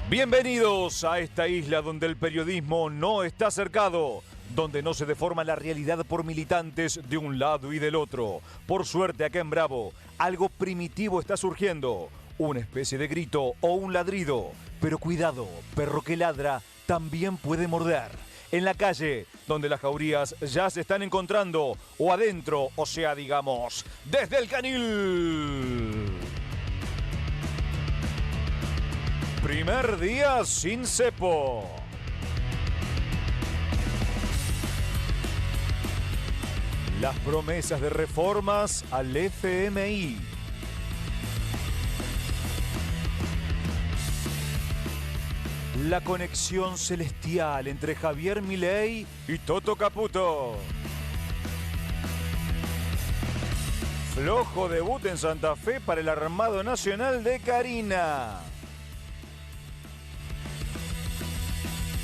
Bienvenidos a esta isla donde el periodismo no está cercado, donde no se deforma la realidad por militantes de un lado y del otro. Por suerte acá en Bravo, algo primitivo está surgiendo, una especie de grito o un ladrido. Pero cuidado, perro que ladra también puede morder. En la calle, donde las jaurías ya se están encontrando, o adentro, o sea, digamos, desde el canil. Primer día sin cepo. Las promesas de reformas al FMI. La conexión celestial entre Javier Milei y Toto Caputo. Flojo debut en Santa Fe para el Armado Nacional de Karina.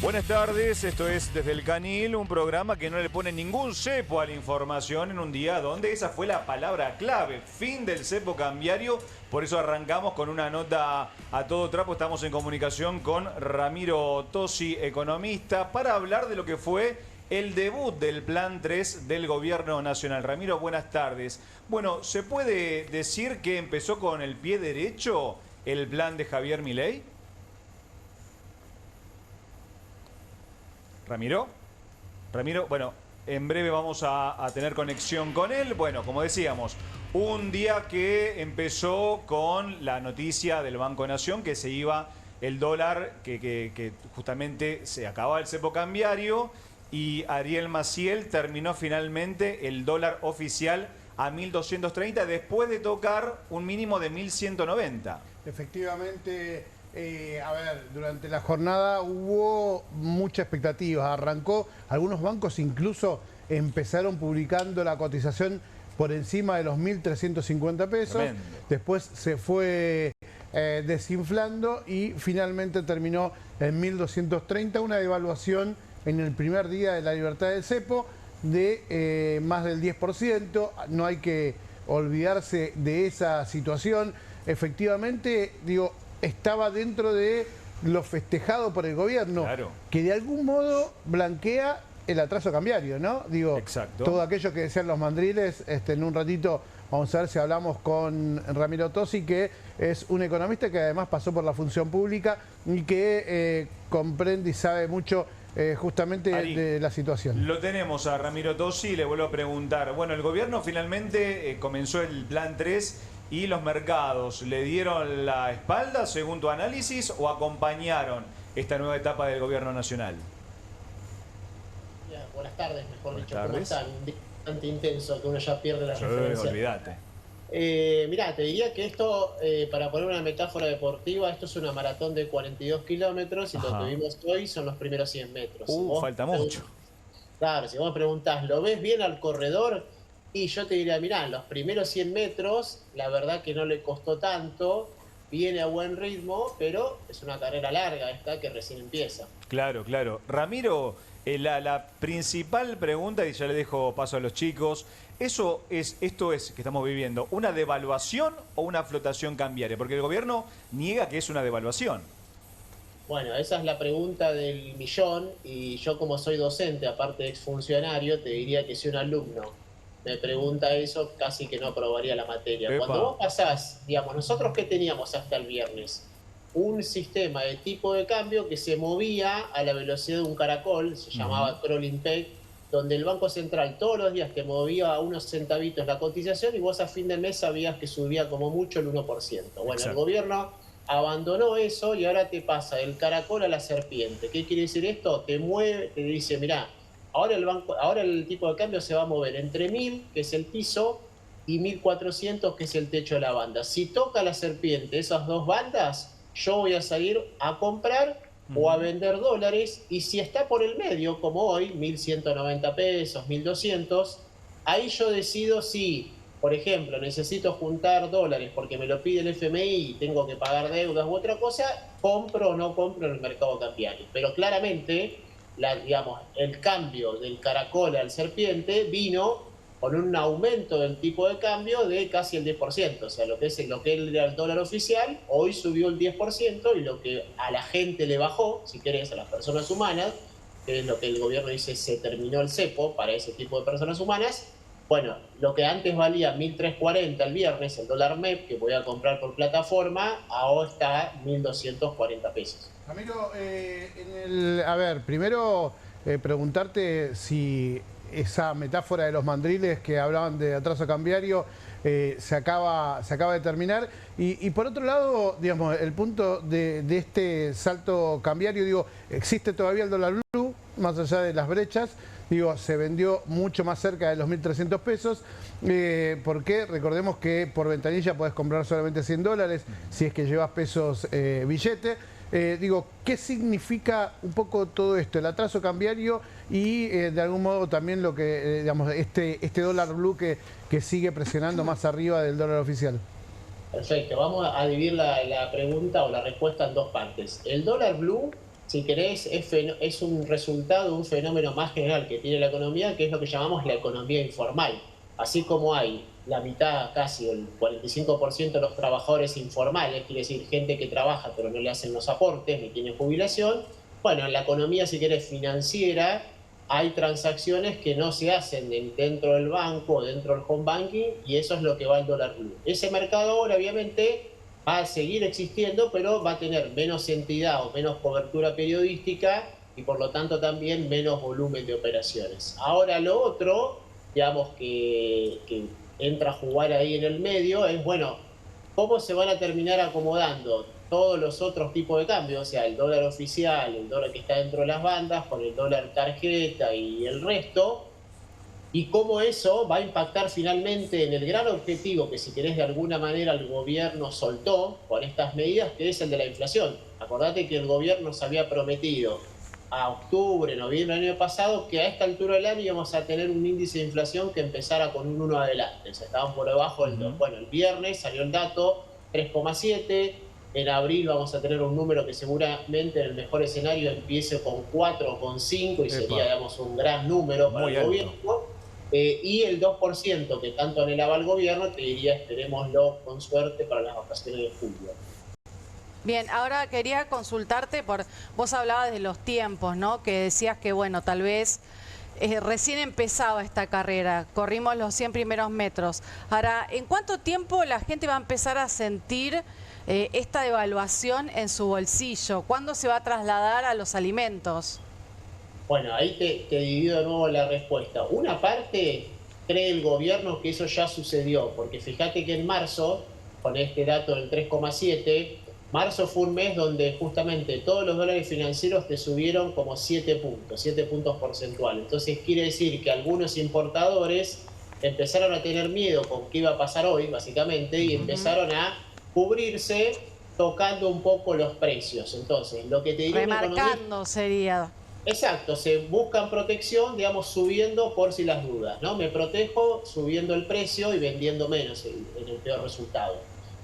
Buenas tardes, esto es Desde el Canil, un programa que no le pone ningún cepo a la información en un día donde esa fue la palabra clave, fin del cepo cambiario. Por eso arrancamos con una nota a todo trapo. Estamos en comunicación con Ramiro Tosi, economista, para hablar de lo que fue el debut del Plan 3 del Gobierno Nacional. Ramiro, buenas tardes. Bueno, ¿se puede decir que empezó con el pie derecho el plan de Javier Milei? Ramiro, bueno, en breve vamos a tener conexión con él. Bueno, como decíamos, un día que empezó con la noticia del Banco Nación que se iba el dólar, que justamente se acababa el cepo cambiario, y Ariel Maciel terminó finalmente el dólar oficial a 1.230 después de tocar un mínimo de 1.190. Efectivamente. Durante la jornada hubo mucha expectativa. Arrancó, algunos bancos incluso empezaron publicando la cotización por encima de los 1.350 pesos. Tremendo. Después se fue desinflando y finalmente terminó en 1.230, una devaluación en el primer día de la libertad del cepo de más del 10%. No hay que olvidarse de esa situación. Efectivamente, estaba dentro de lo festejado por el gobierno, claro, que de algún modo blanquea el atraso cambiario, ¿no? Exacto. Todo aquello que decían los mandriles, en un ratito vamos a ver si hablamos con Ramiro Tosi, que es un economista que además pasó por la función pública y que comprende y sabe mucho justamente de la situación. Lo tenemos a Ramiro Tosi y le vuelvo a preguntar. Bueno, el gobierno finalmente comenzó el Plan 3 y los mercados le dieron la espalda según tu análisis o acompañaron esta nueva etapa del gobierno nacional. Buenas tardes, mejor dicho. ¿Cómo están? Bastante intenso que uno ya pierde la referencia. Olvídate. Mirá, te diría que esto, para poner una metáfora deportiva, esto es una maratón de 42 kilómetros y lo que vimos hoy son los primeros 100 metros. Falta mucho. Claro, si vos me preguntás, ¿lo ves bien al corredor? Y yo te diría, mirá, los primeros 100 metros, la verdad que no le costó tanto, viene a buen ritmo, pero es una carrera larga esta que recién empieza. Claro, claro. Ramiro, la principal pregunta, y ya le dejo paso a los chicos, esto es que estamos viviendo, ¿una devaluación o una flotación cambiaria? Porque el gobierno niega que es una devaluación. Bueno, esa es la pregunta del millón, y yo como soy docente, aparte de exfuncionario, te diría que si un alumno me pregunta eso, casi que no aprobaría la materia. Epa. Cuando vos pasás, nosotros ¿qué teníamos hasta el viernes? Un sistema de tipo de cambio que se movía a la velocidad de un caracol, se llamaba crawling peg, donde el Banco Central todos los días te movía a unos centavitos la cotización y vos a fin de mes sabías que subía como mucho el 1%. Bueno, exacto. El gobierno abandonó eso y ahora te pasa del caracol a la serpiente. ¿Qué quiere decir esto? Te mueve, te dice, mirá, ahora el tipo de cambio se va a mover entre 1.000, que es el piso, y 1.400, que es el techo de la banda. Si toca la serpiente, esas dos bandas, yo voy a salir a comprar o a vender dólares, y si está por el medio, como hoy, 1.190 pesos, 1.200, ahí yo decido si, por ejemplo, necesito juntar dólares porque me lo pide el FMI y tengo que pagar deudas u otra cosa, compro o no compro en el mercado cambiario. Pero claramente, el cambio del caracol al serpiente vino con un aumento del tipo de cambio de casi el 10%. O sea, lo que era el dólar oficial, hoy subió el 10%, y lo que a la gente le bajó, si querés, a las personas humanas, que es lo que el gobierno dice, se terminó el cepo para ese tipo de personas humanas. Bueno, lo que antes valía 1.340 el viernes, el dólar MEP, que voy a comprar por plataforma, ahora está 1.240 pesos. Ramiro, a ver, primero preguntarte si esa metáfora de los mandriles que hablaban de atraso cambiario se acaba de terminar. Y por otro lado, digamos, el punto de este salto cambiario, digo, existe todavía el dólar blue, más allá de las brechas. Digo, se vendió mucho más cerca de los 1.300 pesos, porque recordemos que por ventanilla podés comprar solamente $100 si es que llevas pesos billete. Digo, ¿qué significa un poco todo esto? El atraso cambiario y de algún modo también lo que, digamos, este dólar blue que sigue presionando más arriba del dólar oficial. Perfecto, vamos a dividir la pregunta o la respuesta en dos partes. El dólar blue, si querés, es un resultado de un fenómeno más general que tiene la economía, que es lo que llamamos la economía informal. Así como hay la mitad, casi el 45% de los trabajadores informales, quiere decir gente que trabaja pero no le hacen los aportes ni tiene jubilación. Bueno, en la economía, si querés, financiera, hay transacciones que no se hacen dentro del banco o dentro del home banking, y eso es lo que va al dólar blue. Ese mercado ahora, obviamente, va a seguir existiendo, pero va a tener menos entidad o menos cobertura periodística, y por lo tanto también menos volumen de operaciones. Ahora lo otro, digamos, que entra a jugar ahí en el medio, es, bueno, ¿cómo se van a terminar acomodando todos los otros tipos de cambios? O sea, el dólar oficial, el dólar que está dentro de las bandas, con el dólar tarjeta y el resto, y cómo eso va a impactar finalmente en el gran objetivo que, si querés, de alguna manera el gobierno soltó con estas medidas, que es el de la inflación. Acordate que el gobierno se había prometido a octubre, noviembre del año pasado, que a esta altura del año íbamos a tener un índice de inflación que empezara con un 1 adelante. O sea, estaban por debajo del 2. Bueno, el viernes salió el dato, 3,7. En abril vamos a tener un número que seguramente en el mejor escenario empiece con 4 o con 5, y sería, digamos, un gran número para el gobierno. Y el 2% que tanto anhelaba el gobierno, te diría, esperémoslo con suerte para las vacaciones de julio. Bien, ahora quería consultarte vos hablabas de los tiempos, ¿no? Que decías que, bueno, tal vez recién empezaba esta carrera, corrimos los 100 primeros metros. Ahora, ¿en cuánto tiempo la gente va a empezar a sentir esta devaluación en su bolsillo? ¿Cuándo se va a trasladar a los alimentos? Bueno, ahí te divido de nuevo la respuesta. Una parte cree el gobierno que eso ya sucedió, porque fíjate que en marzo, con este dato del 3,7, marzo fue un mes donde justamente todos los dólares financieros te subieron como 7 puntos porcentuales. Entonces quiere decir que algunos importadores empezaron a tener miedo con qué iba a pasar hoy, básicamente, y empezaron a cubrirse tocando un poco los precios. Entonces, lo que te diría... Remarcando sería... Exacto, se buscan protección, digamos, subiendo por si las dudas, ¿no? Me protejo subiendo el precio y vendiendo menos en el peor resultado.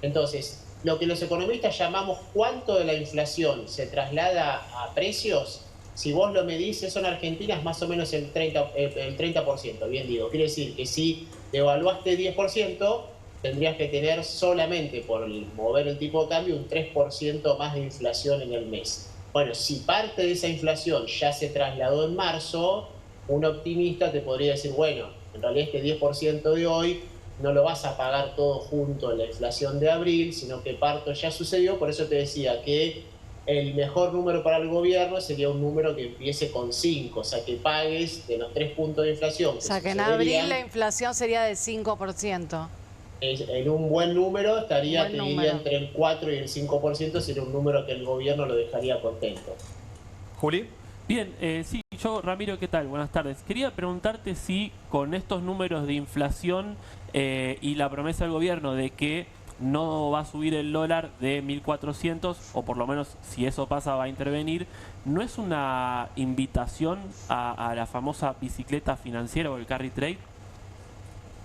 Entonces, lo que los economistas llamamos cuánto de la inflación se traslada a precios, si vos lo medís, eso en Argentina es más o menos el 30%, bien digo. Quiere decir que si devaluaste 10%, tendrías que tener solamente por mover el tipo de cambio un 3% más de inflación en el mes. Bueno, si parte de esa inflación ya se trasladó en marzo, un optimista te podría decir, bueno, en realidad este 10% de hoy no lo vas a pagar todo junto en la inflación de abril, sino que parte ya sucedió. Por eso te decía que el mejor número para el gobierno sería un número que empiece con 5, o sea, que pagues de los 3 puntos de inflación. O sea, que en abril la inflación sería de 5%. En un buen número estaría, te diría, entre el 4 y el 5%, sería un número que el gobierno lo dejaría contento. Juli. Bien, sí, yo, Ramiro, ¿qué tal? Buenas tardes. Quería preguntarte si con estos números de inflación y la promesa del gobierno de que no va a subir el dólar de 1.400, o por lo menos si eso pasa va a intervenir, ¿no es una invitación a la famosa bicicleta financiera o el carry trade?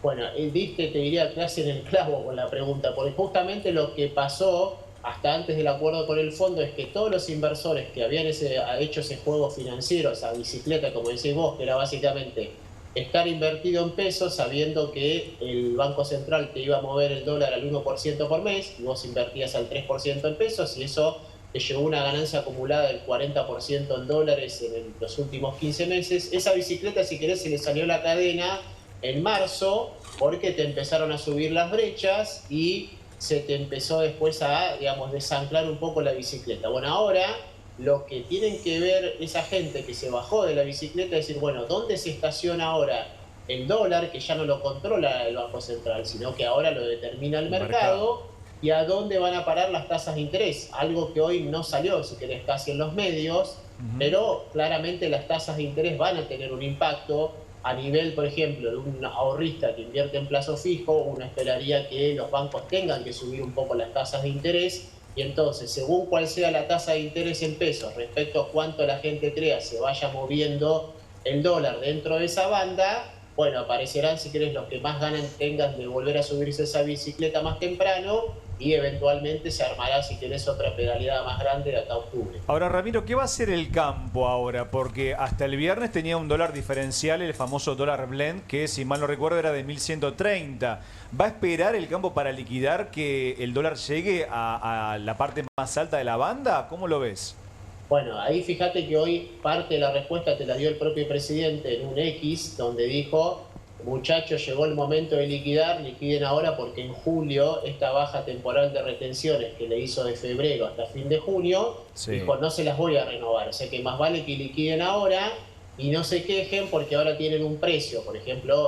Bueno, diste, te diría, clase en el clavo con la pregunta, porque justamente lo que pasó hasta antes del acuerdo con el fondo es que todos los inversores que habían hecho ese juego financiero, esa bicicleta, como decís vos, que era básicamente estar invertido en pesos sabiendo que el Banco Central te iba a mover el dólar al 1% por mes y vos invertías al 3% en pesos y eso te llevó una ganancia acumulada del 40% en dólares en los últimos 15 meses. Esa bicicleta, si querés, se le salió la cadena en marzo porque te empezaron a subir las brechas y se te empezó después a, digamos, desanclar un poco la bicicleta. Bueno, ahora lo que tienen que ver esa gente que se bajó de la bicicleta es decir, bueno, ¿dónde se estaciona ahora el dólar? Que ya no lo controla el Banco Central, sino que ahora lo determina el mercado. ¿Y a dónde van a parar las tasas de interés? Algo que hoy no salió, si querés, casi en los medios, pero claramente las tasas de interés van a tener un impacto a nivel, por ejemplo, de un ahorrista que invierte en plazo fijo. Uno esperaría que los bancos tengan que subir un poco las tasas de interés y entonces, según cuál sea la tasa de interés en pesos respecto a cuánto la gente crea se vaya moviendo el dólar dentro de esa banda, bueno, aparecerán, si querés, los que más ganan tengan de volver a subirse esa bicicleta más temprano y eventualmente se armará, si querés, otra pedaleada más grande de acá a octubre. Ahora, Ramiro, ¿qué va a hacer el campo ahora? Porque hasta el viernes tenía un dólar diferencial, el famoso dólar blend, que si mal no recuerdo era de 1130. ¿Va a esperar el campo para liquidar que el dólar llegue a la parte más alta de la banda? ¿Cómo lo ves? Bueno, ahí fíjate que hoy parte de la respuesta te la dio el propio presidente en un X, donde dijo, muchachos, llegó el momento de liquidar, liquiden ahora porque en julio esta baja temporal de retenciones que le hizo de febrero hasta fin de junio, dijo, no se las voy a renovar, o sea que más vale que liquiden ahora y no se quejen porque ahora tienen un precio, por ejemplo,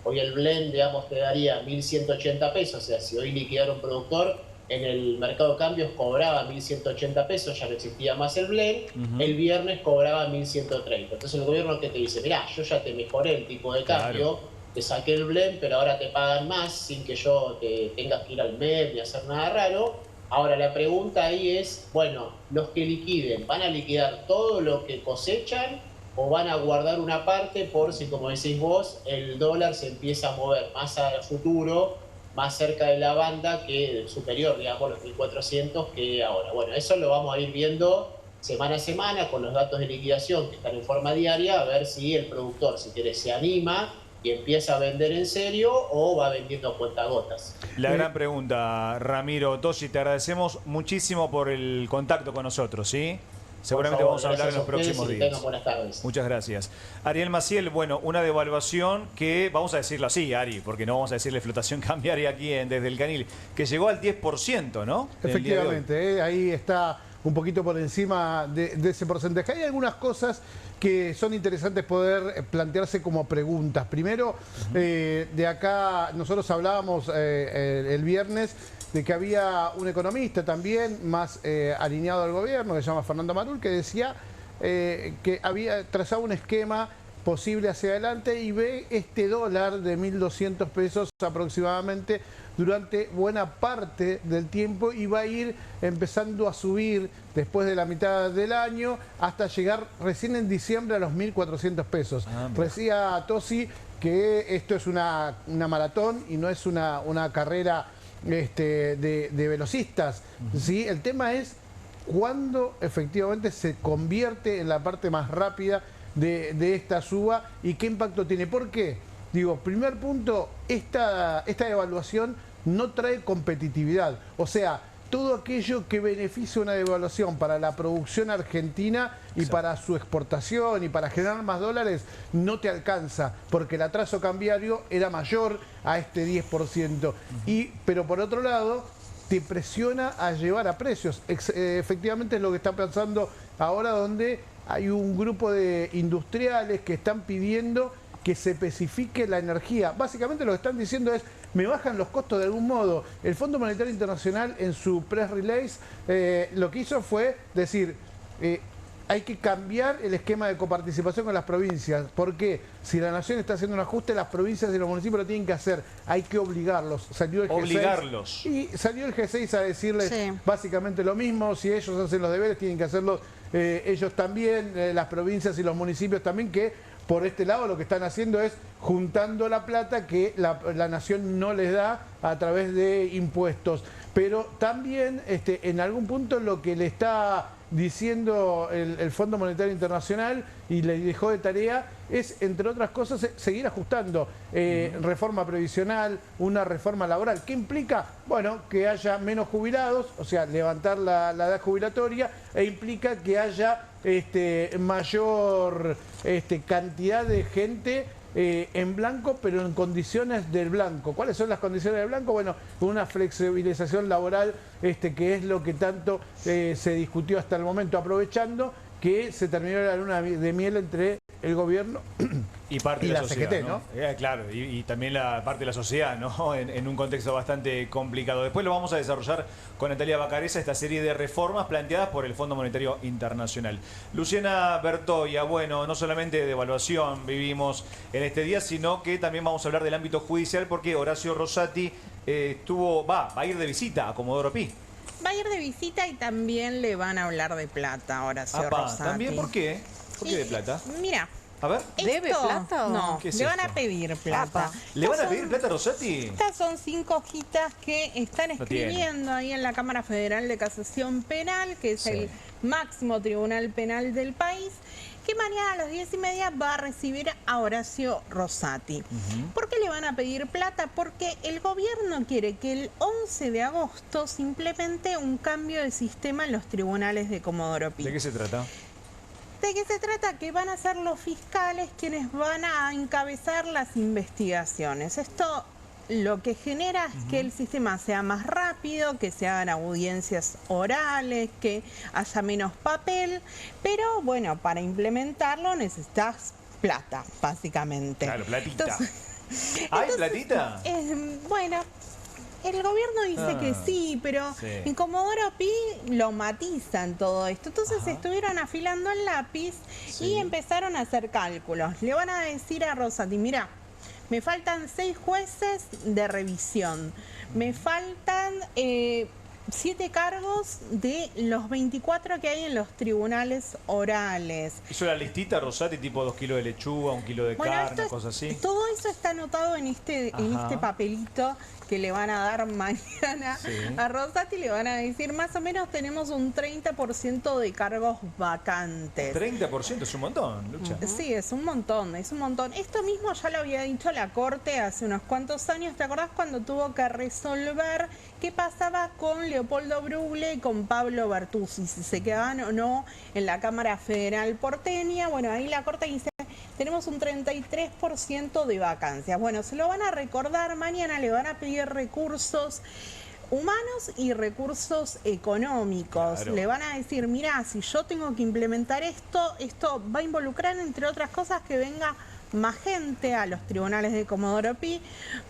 hoy el blend, digamos, te daría 1.180 pesos, o sea, si hoy liquidara un productor, en el mercado de cambios cobraba 1.180 pesos, ya no existía más el blend, el viernes cobraba 1.130. Entonces el gobierno que te dice, mirá, yo ya te mejoré el tipo de cambio, te saqué el blend, pero ahora te pagan más sin que yo te tengas que ir al MEP ni hacer nada raro. Ahora la pregunta ahí es, bueno, los que liquiden, ¿van a liquidar todo lo que cosechan o van a guardar una parte por si, como decís vos, el dólar se empieza a mover más a futuro, más cerca de la banda que superior, digamos, los 1.400 que ahora? Bueno, eso lo vamos a ir viendo semana a semana con los datos de liquidación que están en forma diaria, a ver si el productor, si quiere, se anima y empieza a vender en serio o va vendiendo a cuentagotas. La gran pregunta, Ramiro Tosi, te agradecemos muchísimo por el contacto con nosotros, ¿sí? Seguramente vamos a hablar en los próximos días. Tengan buenas tardes. Muchas gracias. Ariel Maciel, bueno, una devaluación que, vamos a decirlo así, Ari, porque no vamos a decirle flotación cambiaria aquí desde el Canil, que llegó al 10%, ¿no? Efectivamente, ahí está un poquito por encima de ese porcentaje. Hay algunas cosas que son interesantes poder plantearse como preguntas. Primero, de acá nosotros hablábamos el viernes de que había un economista también más alineado al gobierno, que se llama Fernando Marul, que decía que había trazado un esquema posible hacia adelante y ve este dólar de 1.200 pesos aproximadamente durante buena parte del tiempo y va a ir empezando a subir después de la mitad del año hasta llegar recién en diciembre a los 1.400 pesos. Decía Tosi que esto es una maratón y no es una carrera de velocistas, ¿sí? El tema es cuándo efectivamente se convierte en la parte más rápida de esta suba y qué impacto tiene. ¿Por qué? Digo, primer punto, esta devaluación no trae competitividad. O sea, todo aquello que beneficia una devaluación para la producción argentina y para su exportación y para generar más dólares, no te alcanza, porque el atraso cambiario era mayor a este 10%. Pero por otro lado, te presiona a llevar a precios. Efectivamente es lo que está pasando ahora, donde hay un grupo de industriales que están pidiendo que se especifique la energía. Básicamente lo que están diciendo es, me bajan los costos de algún modo. El Fondo Monetario Internacional en su press release lo que hizo fue decir, hay que cambiar el esquema de coparticipación con las provincias. ¿Por qué? Si la nación está haciendo un ajuste, las provincias y los municipios lo tienen que hacer. Hay que obligarlos. Salió el G6, y salió el G6 a decirles básicamente lo mismo. Si ellos hacen los deberes, tienen que hacerlo ellos también, las provincias y los municipios también, que por este lado lo que están haciendo es juntando la plata que la nación no les da a través de impuestos. Pero también en algún punto lo que le está diciendo el Fondo Monetario Internacional y le dejó de tarea es, entre otras cosas, seguir ajustando reforma previsional, una reforma laboral. ¿Qué implica? Bueno, que haya menos jubilados, o sea, levantar la edad jubilatoria, e implica que haya mayor cantidad de gente en blanco, pero en condiciones del blanco. ¿Cuáles son las condiciones del blanco? Bueno, una flexibilización laboral, que es lo que tanto se discutió hasta el momento, aprovechando que se terminó la luna de miel entre el gobierno y parte y de la la sociedad, CGT, ¿no? Claro, y también la parte de la sociedad, ¿no? En un contexto bastante complicado. Después lo vamos a desarrollar con Natalia Bacareza, esta serie de reformas planteadas por el Fondo Monetario Internacional. Luciana Bertoia, bueno, no solamente de devaluación vivimos en este día, sino que también vamos a hablar del ámbito judicial, porque Horacio Rosati va a ir de visita a Comodoro Pi. Va a ir de visita y también le van a hablar de plata a Horacio Rosati. ¿También? ¿Por qué? ¿Por qué de plata? Mira. A ver. ¿Debe plata o no? ¿Qué es le van esto? a pedir plata. ¿Le van a pedir plata a Rosati? Estas son 5 hojitas que están escribiendo ahí en la Cámara Federal de Casación Penal, que es el máximo tribunal penal del país, que mañana a las 10:30 va a recibir a Horacio Rosati. ¿Por qué le van a pedir plata? Porque el gobierno quiere que el 11 de agosto se implemente un cambio de sistema en los tribunales de Comodoro Pi. ¿De qué se trata? ¿De qué se trata? Que van a ser los fiscales quienes van a encabezar las investigaciones. Esto lo que genera es que el sistema sea más rápido, que se hagan audiencias orales, que haya menos papel, pero bueno, para implementarlo necesitas plata, básicamente. Claro, platita. Entonces, ¿Hay platita? Bueno, el gobierno dice que sí, pero en Comodoro Pi lo matizan todo esto. Entonces estuvieron afilando el lápiz y empezaron a hacer cálculos. Le van a decir a Rosati, mira, me faltan 6 jueces de revisión, me faltan 7 cargos de los 24 que hay en los tribunales orales. ¿Hizo la listita, Rosati, tipo 2 kilos de lechuga, 1 kilo de carne, cosas así? Todo eso está anotado en este papelito que le van a dar mañana a Rosati. Le van a decir, más o menos tenemos un 30% de cargos vacantes. 30% es un montón, Lucha. Sí, es un montón, es un montón. Esto mismo ya lo había dicho la Corte hace unos cuantos años. ¿Te acordás cuando tuvo que resolver qué pasaba con Leopoldo Brugle y con Pablo Bertuzzi? Si se quedaban o no en la Cámara Federal porteña. Bueno, ahí la Corte dice, tenemos un 33% de vacancias. Bueno, se lo van a recordar mañana, le van a pedir recursos humanos y recursos económicos. Claro. Le van a decir, mira, si yo tengo que implementar esto va a involucrar, entre otras cosas, que venga más gente a los tribunales de Comodoro Pi,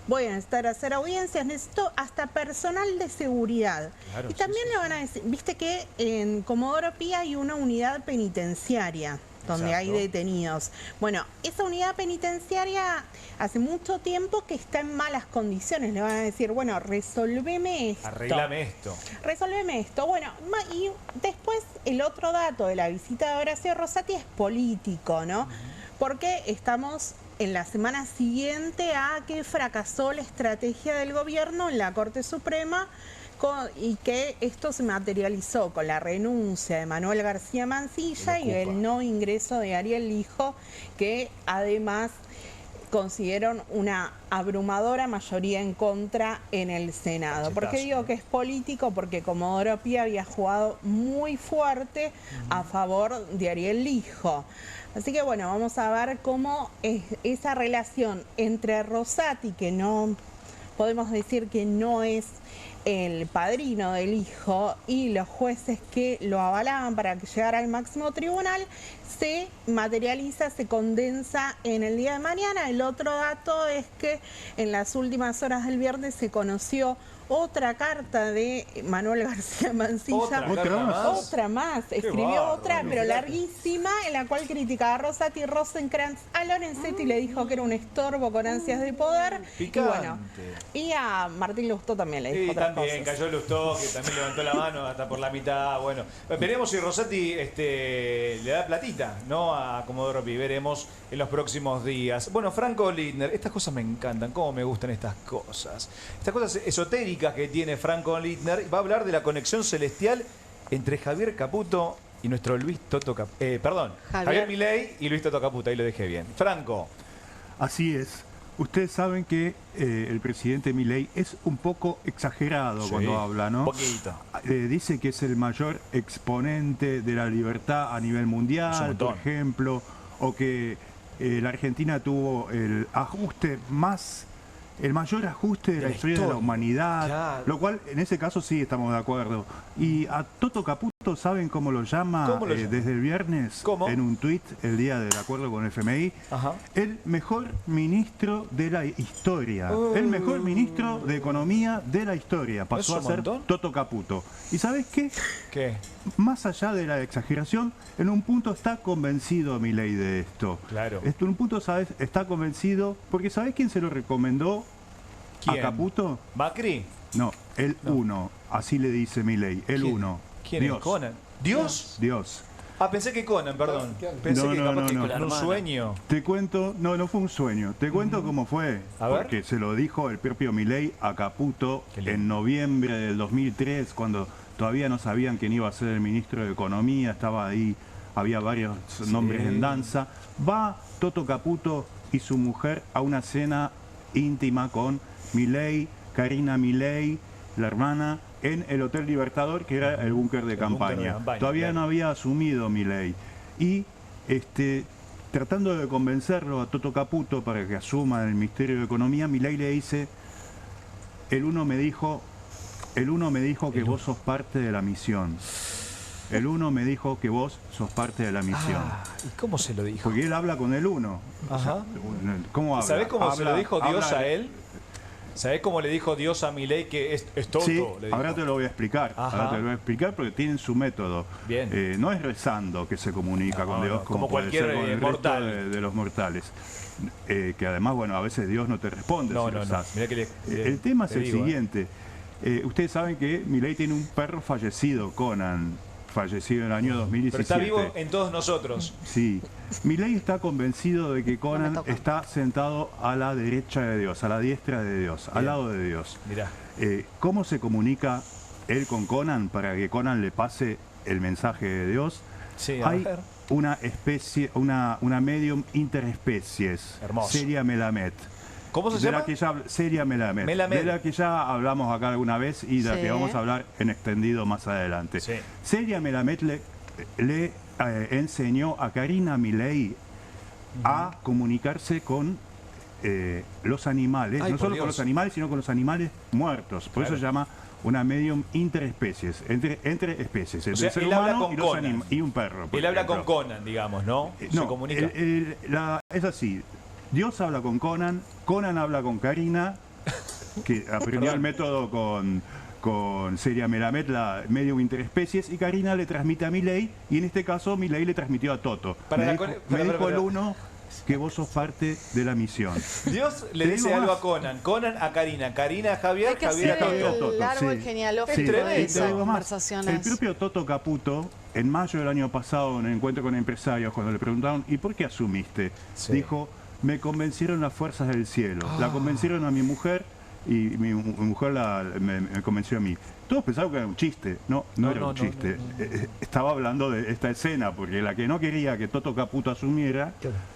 voy a necesitar hacer audiencias, necesito hasta personal de seguridad. Claro, y también le van a decir, viste que en Comodoro Pi hay una unidad penitenciaria donde hay detenidos. Bueno, esa unidad penitenciaria hace mucho tiempo que está en malas condiciones. Le van a decir, bueno, resolveme esto. Arreglame esto. Resolveme esto. Bueno, y después el otro dato de la visita de Horacio Rosati es político, ¿no? Porque estamos en la semana siguiente a que fracasó la estrategia del gobierno en la Corte Suprema, y que esto se materializó con la renuncia de Manuel García Mancilla y el no ingreso de Ariel Lijo, que además consiguieron una abrumadora mayoría en contra en el Senado. ¿Por qué digo que es político? Porque Comodoro Pi había jugado muy fuerte a favor de Ariel Lijo. Así que bueno, vamos a ver cómo es esa relación entre Rosati, que no podemos decir que no es el padrino del hijo, y los jueces que lo avalaban para que llegara al máximo tribunal, se materializa, se condensa en el día de mañana. El otro dato es que en las últimas horas del viernes se conoció otra carta de Manuel García Mancilla. ¿Otra más? Escribió otra, pero larguísima, en la cual criticaba a Rosati Rosenkrantz a Lorenzetti y le dijo que era un estorbo con ansias de poder. Picante. Y bueno, y a Martín Lustó también le dijo otras también cosas. cayó Lustó, que también levantó la mano hasta por la mitad. Bueno, veremos si Rosati le da platita, ¿no? A Comodoro Pi. Veremos en los próximos días. Bueno, Franco Littner, estas cosas me encantan, cómo me gustan estas cosas. Estas cosas esotéricas que tiene Franco Littner. Va a hablar de la conexión celestial entre Javier Caputo y nuestro Luis Toto perdón, Javier Milei y Luis Toto Caputo, ahí lo dejé bien. Franco. Así es. Ustedes saben que el presidente Milei es un poco exagerado Sí, cuando habla, ¿no? un poquito. Dice que es el mayor exponente de la libertad a nivel Es un mundial, montón. por ejemplo, o que la Argentina tuvo el mayor ajuste de la historia de la humanidad, Claro. lo cual en ese caso sí estamos de acuerdo. Y a Toto Caputo, ¿saben cómo lo llama, ¿Cómo lo llama? desde el viernes? ¿Cómo? En un tuit el día del acuerdo con el FMI. Ajá. El mejor ministro de la historia. El mejor ministro de Economía de la historia. Pasó a ¿Es un ser montón? Toto Caputo. ¿Y sabes qué? ¿Qué? Más allá de la exageración, en un punto está convencido Milei de esto. Claro. En un punto, ¿sabes? Está convencido, porque ¿sabes quién se lo recomendó ¿Quién? a Caputo? ¿Macri? No, el uno. Así le dice Milei, el ¿Quién? uno. ¿Quién Dios. es? ¿Conan? ¿Dios? Dios. Ah, pensé que Conan, perdón. Pensé No, que no, capaz no, que no. con La un hermana. sueño. Te cuento, no fue un sueño, te cuento cómo fue, A ver. porque se lo dijo el propio Milei a Caputo Qué lindo. en noviembre del 2003, cuando todavía no sabían quién iba a ser el ministro de Economía, estaba ahí, había varios nombres en danza. Va Toto Caputo y su mujer a una cena íntima con Milei, Karina Milei, la hermana, en el Hotel Libertador, que era el búnker de campaña. Todavía claro. no había asumido Milei. Y tratando de convencerlo a Toto Caputo para que asuma el Ministerio de Economía, Milei le dice, el uno me dijo que vos sos parte de la misión. El uno me dijo que vos sos parte de la misión. Ah, ¿y cómo se lo dijo? Porque él habla con el uno. Ajá. ¿Cómo habla? ¿Sabés cómo se lo Habla- dijo Dios habla- a él? ¿Sabés cómo le dijo Dios a Milei que es Toto? Sí, le dijo. ahora te lo voy a explicar. Ajá. Ahora te lo voy a explicar porque tienen su método. Bien. No es rezando que se comunica No, con Dios no, como, como puede cualquier, ser con el resto mortal. de los mortales. Que además, bueno, a veces Dios no te responde. No, si no, no. rezás. Mirá que El tema es le el digo, siguiente. Ustedes saben que Milei tiene un perro fallecido, Conan, fallecido en el año 2017. Pero está vivo en todos nosotros. Sí. Milei está convencido de que Conan toca. está sentado a la derecha de Dios, a la diestra de Dios, al Bien. lado de Dios. Mirá. ¿Cómo se comunica él con Conan para que Conan le pase el mensaje de Dios? Sí, a Hay ver. una especie, una medium interespecies, Hermoso. Celia Melamed. ¿Cómo se de llama? la que ya, Celia Melamed, Melamed. de la que ya hablamos acá alguna vez y de la Sí. que vamos a hablar en extendido más adelante. Sí. Celia Melamed le enseñó a Karina Milei a comunicarse con los animales, Ay, no por solo Dios. con los animales, sino con los animales muertos. Por Claro. eso se llama una medium interespecies, entre especies, entre sea, el ser él habla humano con y, los Conan. y un perro. por Él habla con ejemplo. Conan, digamos, ¿no? Se No, comunica. es así. Dios habla con Conan, Conan habla con Karina, que aprendió el método con Celia Melamed, la medium interespecies, y Karina le transmite a Milei, y en este caso Milei le transmitió a Toto. Para me la dijo, con- me para- dijo para- el uno que vos sos parte de la misión. Dios le Te dice digo algo más. a Conan, Conan a Karina, Karina a Javier, Hay que Javier a hacer Toto. Toto. el árbol Sí. genealógico Sí, de y te esas digo más, conversaciones. el propio Toto Caputo, en mayo del año pasado, en un encuentro con empresarios, cuando le preguntaron, ¿y por qué asumiste? Sí. Dijo, me convencieron las fuerzas del cielo. La convencieron a mi mujer y mi mujer me convenció a mí. Todos pensaban que era un chiste. No, no era un chiste. Estaba hablando de esta escena, porque la que no quería que Toto Caputo asumiera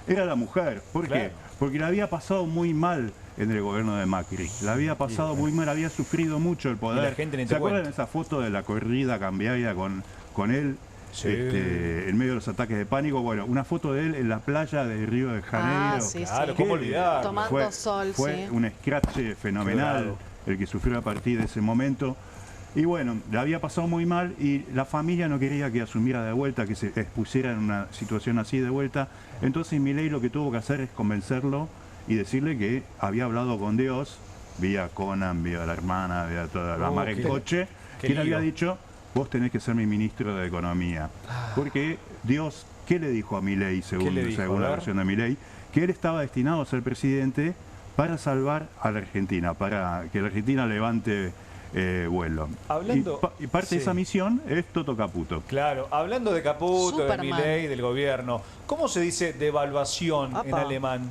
era la mujer. ¿Por Claro. qué? Porque la había pasado muy mal en el gobierno de Macri. La había pasado muy mal, había sufrido mucho el poder. Y la gente ni te ¿Se acuerdan cuenta. de esa foto de la corrida cambiaria con él? Sí. En medio de los ataques de pánico. Bueno, una foto de él en la playa de Río de Janeiro. Ah, sí, Claro, sí. ¿cómo olvidar? Tomando sol, fue sí. un scratch fenomenal Qué bravo. el que sufrió a partir de ese momento. Y bueno, la había pasado muy mal y la familia no quería que asumiera de vuelta, que se expusiera en una situación así de vuelta. Entonces Milei lo que tuvo que hacer es convencerlo y decirle que había hablado con Dios, vía Conan, vía la hermana, vía toda la mar en qué- coche, qué que le había lío. dicho, vos tenés que ser mi ministro de Economía. Porque Dios, ¿qué le dijo a Milei según, le dijo? según A la ver. versión de Milei? Que él estaba destinado a ser presidente para salvar a la Argentina, para que la Argentina levante vuelo. Hablando- Y parte sí. de esa misión es Toto Caputo. Claro, hablando de Caputo, de Superman. Milei, del gobierno, ¿cómo se dice devaluación en Apa. alemán?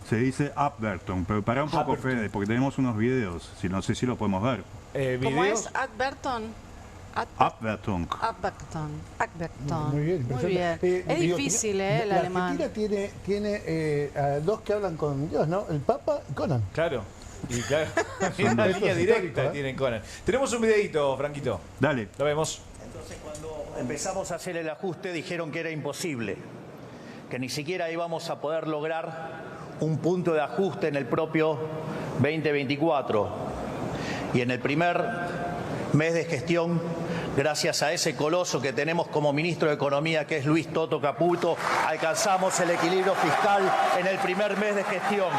Se dice Abwertung, pero para un poco, Abwertung. Fede, porque tenemos unos videos, si no sé si lo podemos ver. ¿Cómo ¿Videos? es Adverton? Abwertung. Abwertung. Muy bien, Muy bien. Es difícil, el la alemán. Argentina tiene dos que hablan con Dios, ¿no? El Papa y Conan. Claro. Y claro, una línea directa tienen Conan. Tenemos un videito, Franquito. Dale. Lo vemos. Entonces, cuando empezamos a hacer el ajuste, dijeron que era imposible, que ni siquiera íbamos a poder lograr un punto de ajuste en el propio 2024. Y en el primer mes de gestión, gracias a ese coloso que tenemos como ministro de Economía, que es Luis Toto Caputo, alcanzamos el equilibrio fiscal en el primer mes de gestión.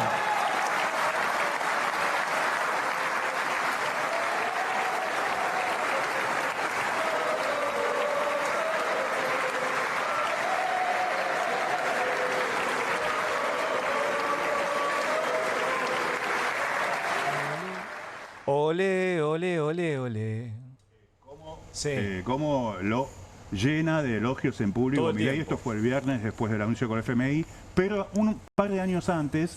Ole, ole, ole, ole. Sí. Cómo lo llena de elogios en Todo público el Milei. tiempo. Esto fue el viernes después del anuncio con el FMI, pero un par de años antes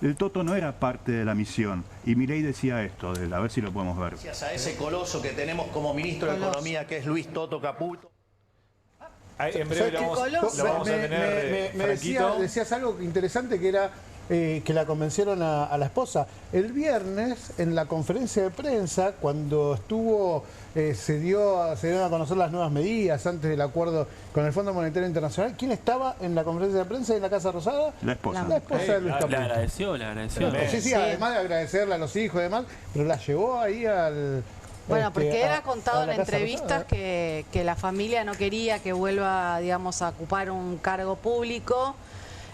el Toto no era parte de la misión y Milei decía esto, a ver si lo podemos ver. Gracias a ese coloso que tenemos como ministro de Coloso. Economía, que es Luis Toto Caputo. En breve lo vamos a tener, me Franquito. decías algo interesante que era que la convencieron a la esposa. El viernes, en la conferencia de prensa, cuando se dieron a conocer las nuevas medidas antes del acuerdo con el Fondo Monetario Internacional, ¿quién estaba en la conferencia de prensa y en la Casa Rosada? La esposa. La esposa de Luis Le Caputo. agradeció, le agradeció. Sí, además de agradecerle a los hijos y demás, pero la llevó ahí al... Bueno, porque él ha a contado en la Casa entrevistas Rosada. que la familia no quería que vuelva, digamos, a ocupar un cargo público,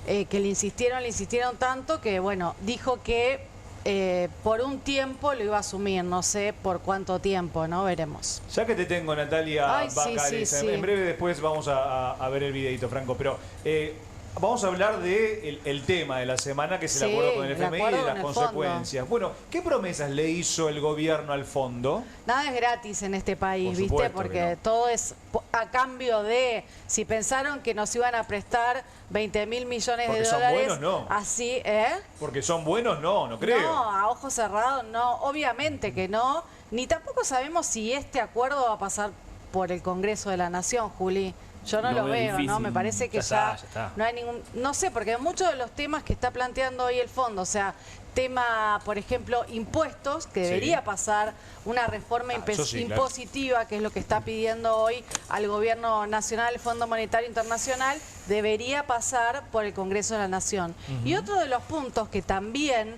que le insistieron tanto que, bueno, dijo que por un tiempo lo iba a asumir, no sé por cuánto tiempo, ¿no? Veremos. Ya que te tengo, Natalia Ay, sí, Bacares, sí, sí. en breve después vamos a ver el videito, Franco, pero vamos a hablar de el tema de la semana, que es el Sí, acuerdo con el el FMI y acuerdo de con las el consecuencias. Bueno, ¿qué promesas le hizo el gobierno al fondo? Nada es gratis en este país, Por ¿viste? supuesto Porque que no. todo es a cambio de, si pensaron que nos iban a prestar 20.000 millones Porque de son dólares, buenos, no. así, Porque son buenos, no creo. No, a ojos cerrados no, obviamente que no, ni tampoco sabemos si este acuerdo va a pasar por el Congreso de la Nación, Juli. Yo no Lo lo veo veo, ¿no? difícil. Me parece que Ya ya, está. no hay ningún... No sé, porque muchos de los temas que está planteando hoy el fondo, o sea, tema, por ejemplo, impuestos, que Sí. debería pasar una reforma eso sí, claro. impositiva, que es lo que está pidiendo hoy al Gobierno Nacional, el Fondo Monetario Internacional, debería pasar por el Congreso de la Nación. Y otro de los puntos que también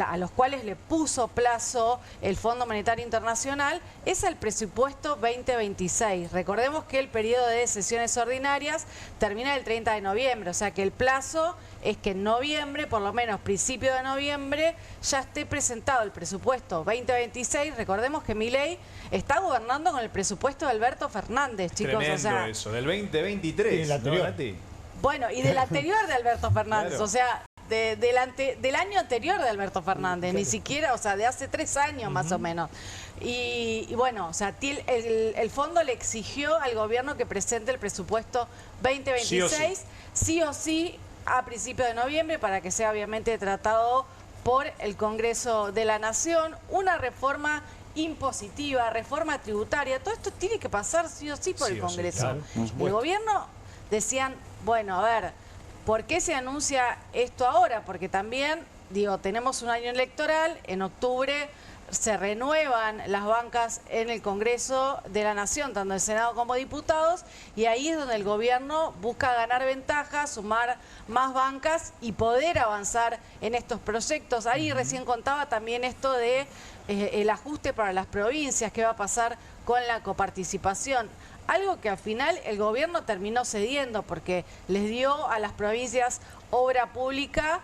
a los cuales le puso plazo el Fondo Monetario Internacional es el presupuesto 2026. Recordemos que el periodo de sesiones ordinarias termina el 30 de noviembre, o sea que el plazo es que en noviembre, por lo menos principio de noviembre, ya esté presentado el presupuesto 2026. Recordemos que Milei está gobernando con el presupuesto de Alberto Fernández, chicos. Tremendo O sea, eso, del 2023. Y el anterior. ¿no, Nati? bueno, y del anterior de Alberto Fernández, Claro. o sea, del año anterior de Alberto Fernández, ni siquiera, o sea, de hace 3 años más o menos. Y bueno, o sea, el fondo le exigió al gobierno que presente el presupuesto 2026, sí o sí, a principios de noviembre, para que sea obviamente tratado por el Congreso de la Nación. Una reforma impositiva, reforma tributaria, todo esto tiene que pasar sí o sí por Sí el o sí, Congreso. claro, por El supuesto. gobierno decían, bueno, a ver, ¿por qué se anuncia esto ahora? Porque también, digo, tenemos un año electoral, en octubre se renuevan las bancas en el Congreso de la Nación, tanto en el Senado como diputados, y ahí es donde el gobierno busca ganar ventaja, sumar más bancas y poder avanzar en estos proyectos. Ahí recién contaba también esto de el ajuste para las provincias, qué va a pasar con la coparticipación. Algo que al final el gobierno terminó cediendo porque les dio a las provincias obra pública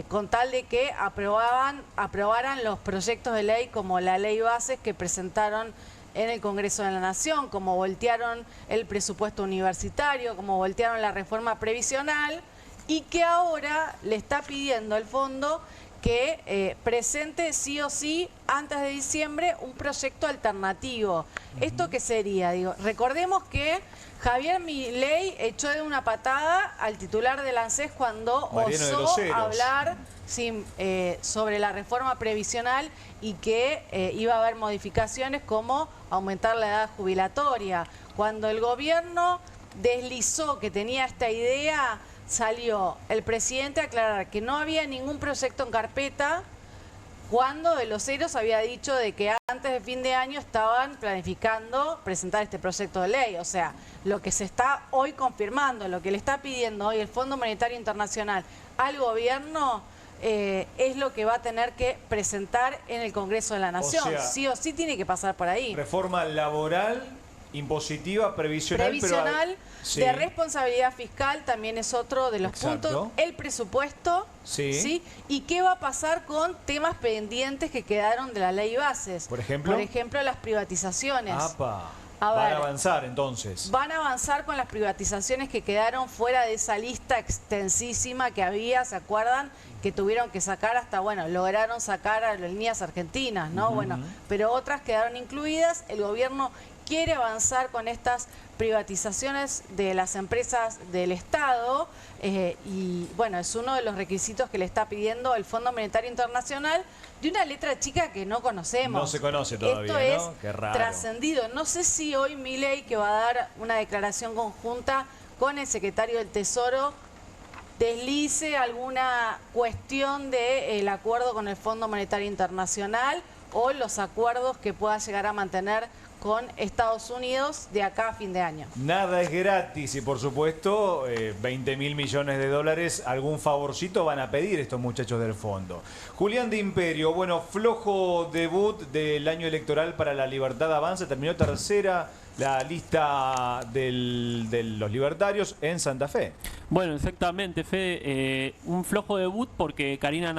con tal de que aprobaran los proyectos de ley como la ley bases que presentaron en el Congreso de la Nación, como voltearon el presupuesto universitario, como voltearon la reforma previsional y que ahora le está pidiendo el fondo que presente sí o sí antes de diciembre un proyecto alternativo. ¿Esto qué sería? Digo, recordemos que Javier Milei echó de una patada al titular del ANSES cuando osó hablar sobre la reforma previsional y que iba a haber modificaciones como aumentar la edad jubilatoria. Cuando el gobierno deslizó que tenía esta idea, salió el presidente a aclarar que no había ningún proyecto en carpeta, cuando de los ceros había dicho de que antes de fin de año estaban planificando presentar este proyecto de ley. O sea, lo que se está hoy confirmando, lo que le está pidiendo hoy el Fondo Monetario Internacional al gobierno, es lo que va a tener que presentar en el Congreso de la Nación. O sea, sí o sí tiene que pasar por ahí. Reforma laboral, impositiva, previsional, previsional, de responsabilidad fiscal también es otro de los puntos. El presupuesto, sí. ¿Y qué va a pasar con temas pendientes que quedaron de la ley bases? Por ejemplo, las privatizaciones. Van a avanzar entonces. Van a avanzar con las privatizaciones que quedaron fuera de esa lista extensísima que había, ¿se acuerdan? Que tuvieron que sacar hasta, bueno, lograron sacar a Aerolíneas Argentinas, ¿no? Bueno, pero otras quedaron incluidas. El gobierno quiere avanzar con estas privatizaciones de las empresas del Estado y bueno, es uno de los requisitos que le está pidiendo el Fondo Monetario Internacional, de una letra chica que no conocemos. No se conoce todavía, Esto ¿no? es Qué raro. Trascendido. No sé si hoy Milei, que va a dar una declaración conjunta con el secretario del Tesoro, deslice alguna cuestión del acuerdo con el Fondo Monetario Internacional o los acuerdos que pueda llegar a mantener con Estados Unidos de acá a fin de año. Nada es gratis y por supuesto 20.000 millones de dólares, algún favorcito van a pedir estos muchachos del fondo. Julián de Imperio, bueno, flojo debut del año electoral para La Libertad Avanza, terminó tercera la lista de los libertarios en Santa Fe. Bueno, exactamente, Fede, un flojo debut porque Carina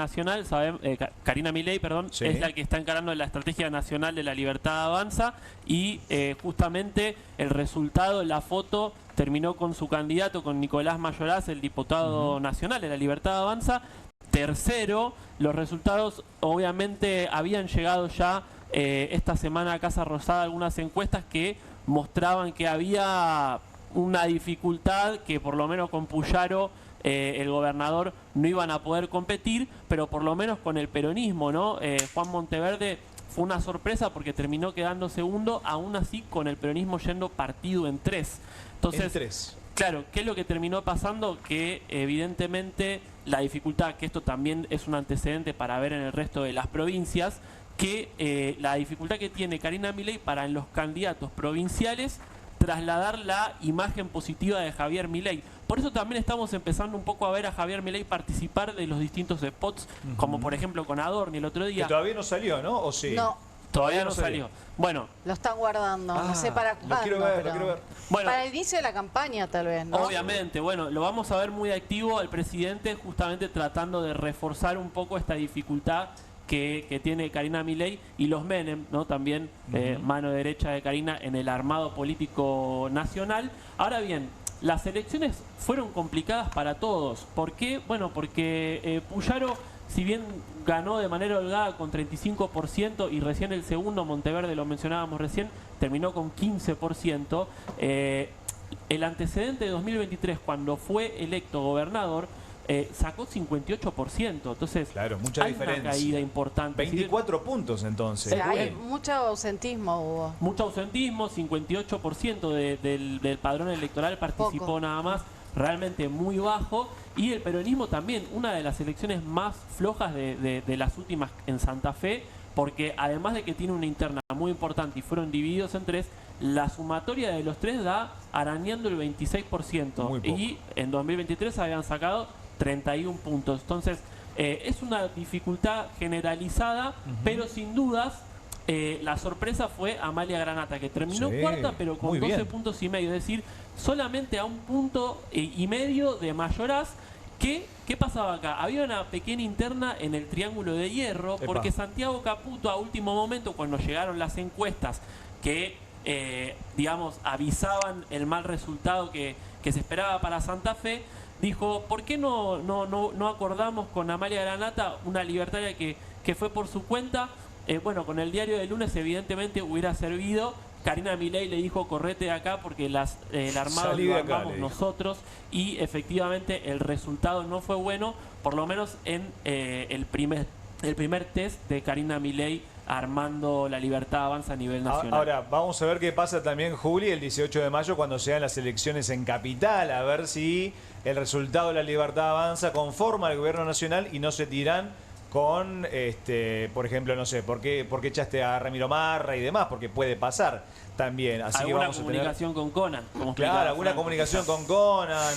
Milei, es la que está encarando la estrategia nacional de La Libertad Avanza y justamente el resultado, la foto, terminó con su candidato, con Nicolás Mayoraz, el diputado nacional de La Libertad Avanza. Tercero, los resultados obviamente habían llegado ya esta semana a Casa Rosada algunas encuestas que mostraban que había una dificultad, que por lo menos con Puyaro, el gobernador, no iban a poder competir, pero por lo menos con el peronismo, ¿no? Juan Monteverde fue una sorpresa porque terminó quedando segundo, aún así con el peronismo yendo partido en 3. Entonces, claro, ¿qué es lo que terminó pasando? Que evidentemente la dificultad, que esto también es un antecedente para ver en el resto de las provincias, que la dificultad que tiene Carina Milei para en los candidatos provinciales trasladar la imagen positiva de Javier Milei. Por eso también estamos empezando un poco a ver a Javier Milei participar de los distintos spots, como por ejemplo con Adorni el otro día. Que todavía no salió, ¿no? ¿O sí? No. Todavía no salió. Bueno. Lo están guardando, no sé para cuándo. Lo quiero ver. Bueno, para el inicio de la campaña tal vez, ¿no? Obviamente, bueno, lo vamos a ver muy activo al presidente justamente tratando de reforzar un poco esta dificultad que tiene Carina Milei y los Menem, ¿no? También mano derecha de Carina en el armado político nacional. Ahora bien, las elecciones fueron complicadas para todos. ¿Por qué? Bueno, porque Puyaro, si bien ganó de manera holgada con 35% y recién el segundo, Monteverde, lo mencionábamos recién, terminó con 15%, el antecedente de 2023, cuando fue electo gobernador, sacó 58%, entonces claro, mucha diferencia. Una caída importante. 24 puntos entonces. O sea, hay mucho ausentismo hubo. Mucho ausentismo, 58% del padrón electoral participó. Poco. Nada más, realmente muy bajo. Y el peronismo también, una de las elecciones más flojas de las últimas en Santa Fe, porque además de que tiene una interna muy importante y fueron divididos en 3, la sumatoria de los 3 da arañando el 26%. Y en 2023 habían sacado 31 puntos. Entonces, es una dificultad generalizada, pero sin dudas, la sorpresa fue Amalia Granata, que terminó cuarta, pero con 12 puntos y medio. Es decir, solamente a 1,5 puntos de Mayoraz. ¿Qué pasaba acá? Había una pequeña interna en el Triángulo de Hierro, porque Santiago Caputo, a último momento, cuando llegaron las encuestas que, digamos, avisaban el mal resultado que se esperaba para Santa Fe, dijo, ¿por qué no acordamos con Amalia Granata, una libertaria que fue por su cuenta? Bueno, con el diario del lunes evidentemente hubiera servido. Karina Milei le dijo, correte de acá porque el armado lo armamos nosotros, y efectivamente el resultado no fue bueno, por lo menos en el primer test de Karina Milei armando La Libertad Avanza a nivel nacional. Ahora, vamos a ver qué pasa también, Juli, el 18 de mayo cuando sean las elecciones en Capital, a ver si el resultado de La Libertad Avanza conforma al gobierno nacional y no se tiran con, por ejemplo, no sé, ¿por qué echaste a Ramiro Marra y demás? Porque puede pasar también. Así ¿alguna que vamos comunicación a tener, con Conan? Claro, alguna comunicación con Conan,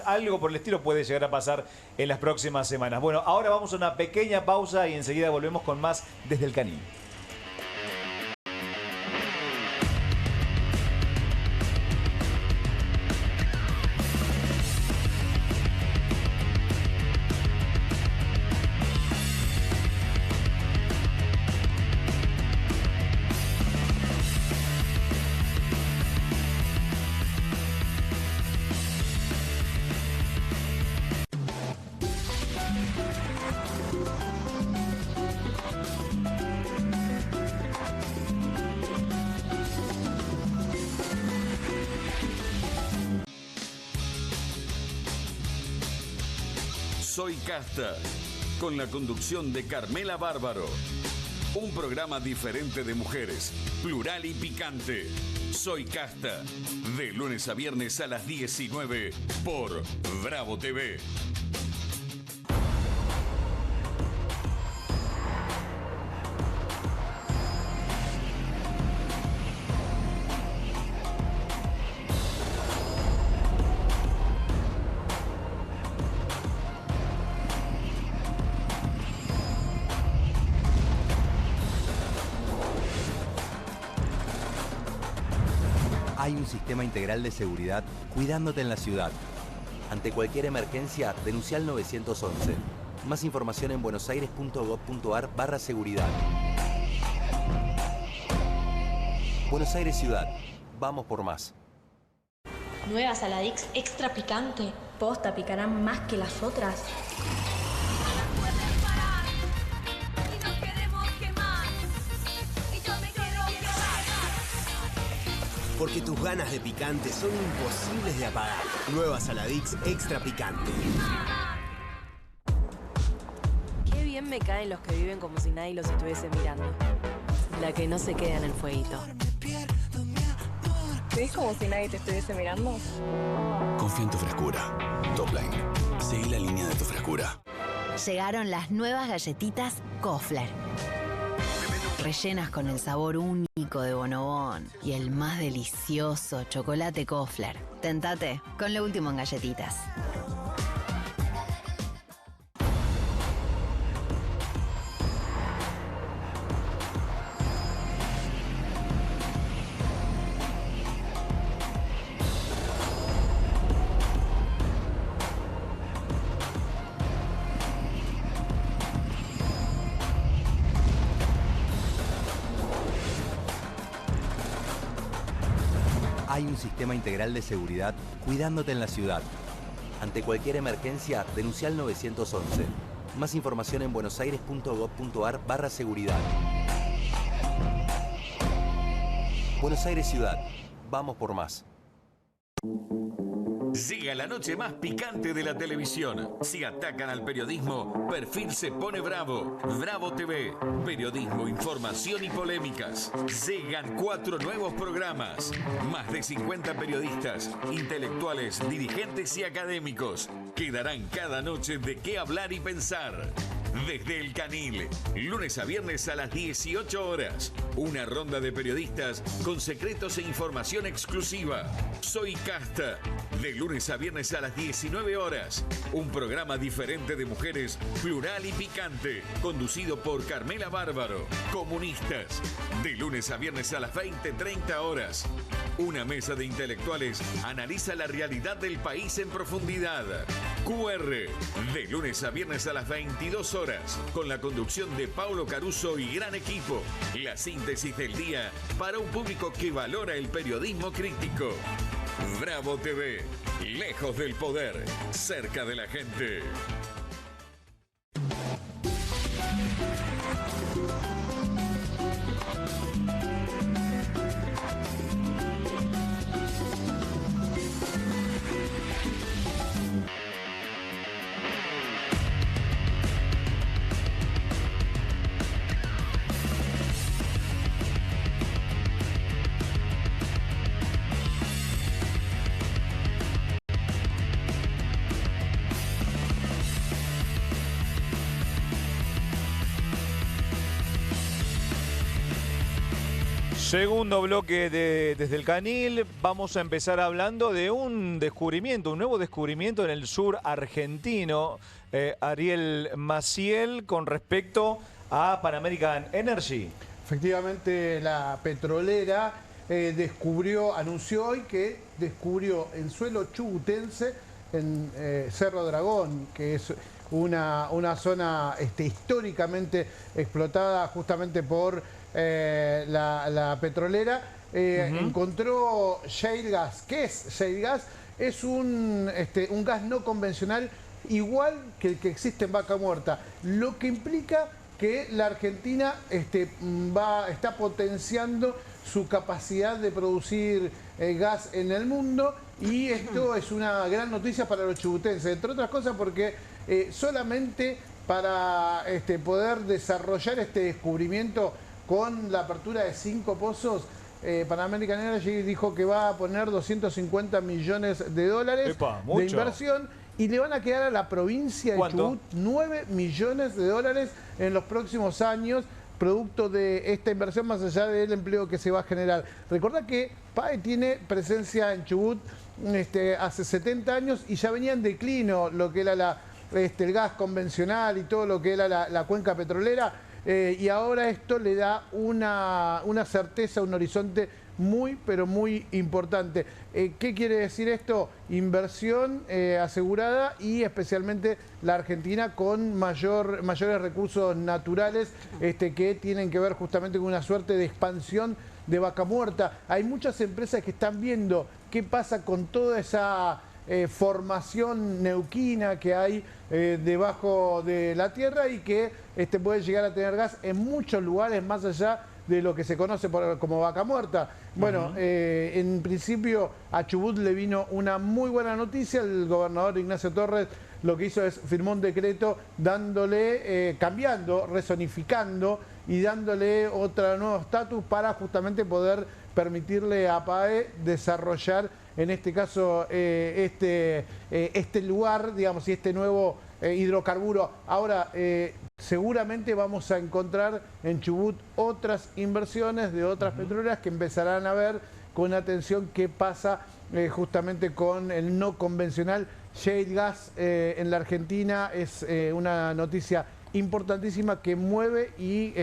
algo por el estilo puede llegar a pasar en las próximas semanas. Bueno, ahora vamos a una pequeña pausa y enseguida volvemos con más Desde el Canil. Soy Casta, con la conducción de Carmela Bárbaro. Un programa diferente de mujeres, plural y picante. Soy Casta, de lunes a viernes a las 19 por Bravo TV. Hay un sistema integral de seguridad cuidándote en la ciudad. Ante cualquier emergencia, denuncia al 911. Más información en buenosaires.gov.ar/seguridad. Buenos Aires Ciudad. Vamos por más. Nueva Saladix extra picante. Posta, picarán más que las otras. Porque tus ganas de picante son imposibles de apagar. Nueva Saladix extra picante. Qué bien me caen los que viven como si nadie los estuviese mirando. La que no se queda en el fueguito. ¿Ves como si nadie te estuviese mirando? Confía en tu frescura. Topline. Seguí la línea de tu frescura. Llegaron las nuevas galletitas Kofler. Rellenas con el sabor único de Bonobón y el más delicioso chocolate Kofler. Tentate con lo último en galletitas. Hay un sistema integral de seguridad cuidándote en la ciudad. Ante cualquier emergencia, denuncia al 911. Más información en buenosaires.gov.ar/seguridad. Buenos Aires Ciudad. Vamos por más. Llega la noche más picante de la televisión. Si atacan al periodismo, Perfil se pone bravo. Bravo TV. Periodismo, información y polémicas. Llegan 4 nuevos programas. Más de 50 periodistas, intelectuales, dirigentes y académicos que darán cada noche de qué hablar y pensar. Desde el Canil, lunes a viernes a las 18 horas. Una ronda de periodistas con secretos e información exclusiva. Soy Casta, de lunes a viernes a las 19 horas. Un programa diferente de mujeres, plural y picante, conducido por Carmela Bárbaro. Comunistas, de lunes a viernes a las 20:30 horas. Una mesa de intelectuales analiza la realidad del país en profundidad. QR, de lunes a viernes a las 22 horas, con la conducción de Paulo Caruso y gran equipo. La síntesis del día para un público que valora el periodismo crítico. Bravo TV, lejos del poder, cerca de la gente. Segundo bloque desde el Canil, vamos a empezar hablando de un descubrimiento, un nuevo descubrimiento en el sur argentino, Ariel Maciel, con respecto a Pan American Energy. Efectivamente, la petrolera anunció hoy que descubrió en suelo chubutense, en Cerro Dragón, que es una zona históricamente explotada justamente por la petrolera, encontró shale gas. ¿Qué es shale gas? Es un gas no convencional igual que el que existe en Vaca Muerta, lo que implica que la Argentina está potenciando su capacidad de producir gas en el mundo, y esto es una gran noticia para los chubutenses, entre otras cosas porque solamente para poder desarrollar este descubrimiento con la apertura de 5 pozos, Pan American Energy dijo que va a poner 250 millones de dólares de inversión, y le van a quedar a la provincia de Chubut 9 millones de dólares en los próximos años, producto de esta inversión, más allá del empleo que se va a generar. Recordá que PAE tiene presencia en Chubut hace 70 años y ya venía en declino lo que era el gas convencional y todo lo que era la cuenca petrolera. Y ahora esto le da una certeza, un horizonte muy, pero muy importante. ¿Qué quiere decir esto? Inversión asegurada, y especialmente la Argentina con mayores recursos naturales que tienen que ver justamente con una suerte de expansión de Vaca Muerta. Hay muchas empresas que están viendo qué pasa con toda esa formación neuquina que hay debajo de la tierra, y que puede llegar a tener gas en muchos lugares más allá de lo que se conoce como Vaca Muerta. Bueno, en principio a Chubut le vino una muy buena noticia. El gobernador Ignacio Torres lo que hizo es firmó un decreto dándole, cambiando, rezonificando y dándole otro nuevo estatus para justamente poder permitirle a PAE desarrollar, en este caso, este lugar, digamos, y este nuevo hidrocarburo. Ahora, seguramente vamos a encontrar en Chubut otras inversiones de otras petroleras que empezarán a ver con atención qué pasa justamente con el no convencional shale gas en la Argentina. Es una noticia importantísima que mueve y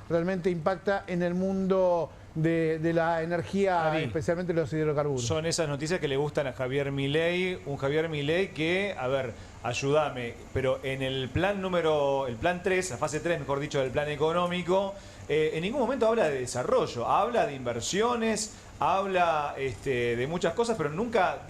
realmente impacta en el mundo de la energía, especialmente los hidrocarburos. Son esas noticias que le gustan a Javier Milei, un Javier Milei que, a ver, ayúdame, pero en el plan 3, la fase 3, mejor dicho, del plan económico, en ningún momento habla de desarrollo, habla de inversiones, habla de muchas cosas, pero nunca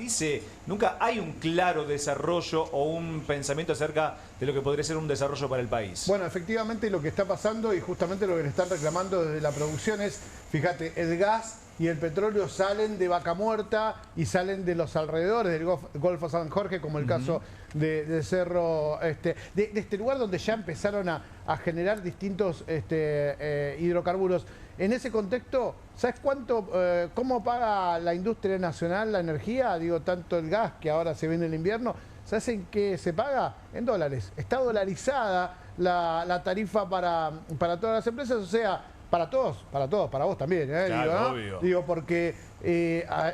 hay un claro desarrollo o un pensamiento acerca de lo que podría ser un desarrollo para el país. Bueno, efectivamente lo que está pasando, y justamente lo que le están reclamando desde la producción es, fíjate, el gas y el petróleo salen de Vaca Muerta y salen de los alrededores del Golfo San Jorge, como el caso de Cerro, de este lugar donde ya empezaron a generar distintos hidrocarburos. En ese contexto, ¿sabes cómo paga la industria nacional la energía? Digo, tanto el gas, que ahora se viene el invierno, ¿sabes en qué se paga? En dólares. Está dolarizada la tarifa para todas las empresas, o sea, para todos, para vos también, Claro, digo, obvio. Digo, porque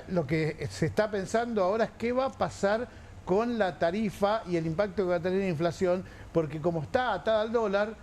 lo que se está pensando ahora es qué va a pasar con la tarifa y el impacto que va a tener la inflación, porque como está atada al dólar,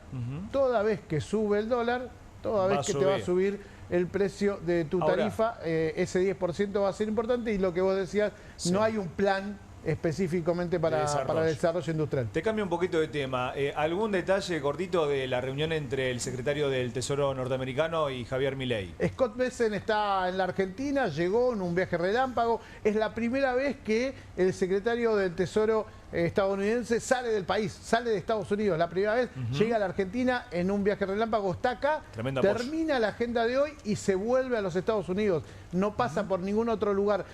toda vez que sube el dólar, toda vez que te va a subir el precio de tu tarifa, ese 10% va a ser importante. Y lo que vos decías, no hay un plan específicamente para el desarrollo industrial. Te cambio un poquito de tema. ¿Algún detalle cortito de la reunión entre el secretario del Tesoro norteamericano y Javier Milei? Scott Bessent está en la Argentina, llegó en un viaje relámpago. Es la primera vez que el secretario del Tesoro estadounidense sale del país, sale de Estados Unidos. La primera vez llega a la Argentina en un viaje relámpago, está acá, termina la agenda de hoy y se vuelve a los Estados Unidos. No pasa por ningún otro lugar.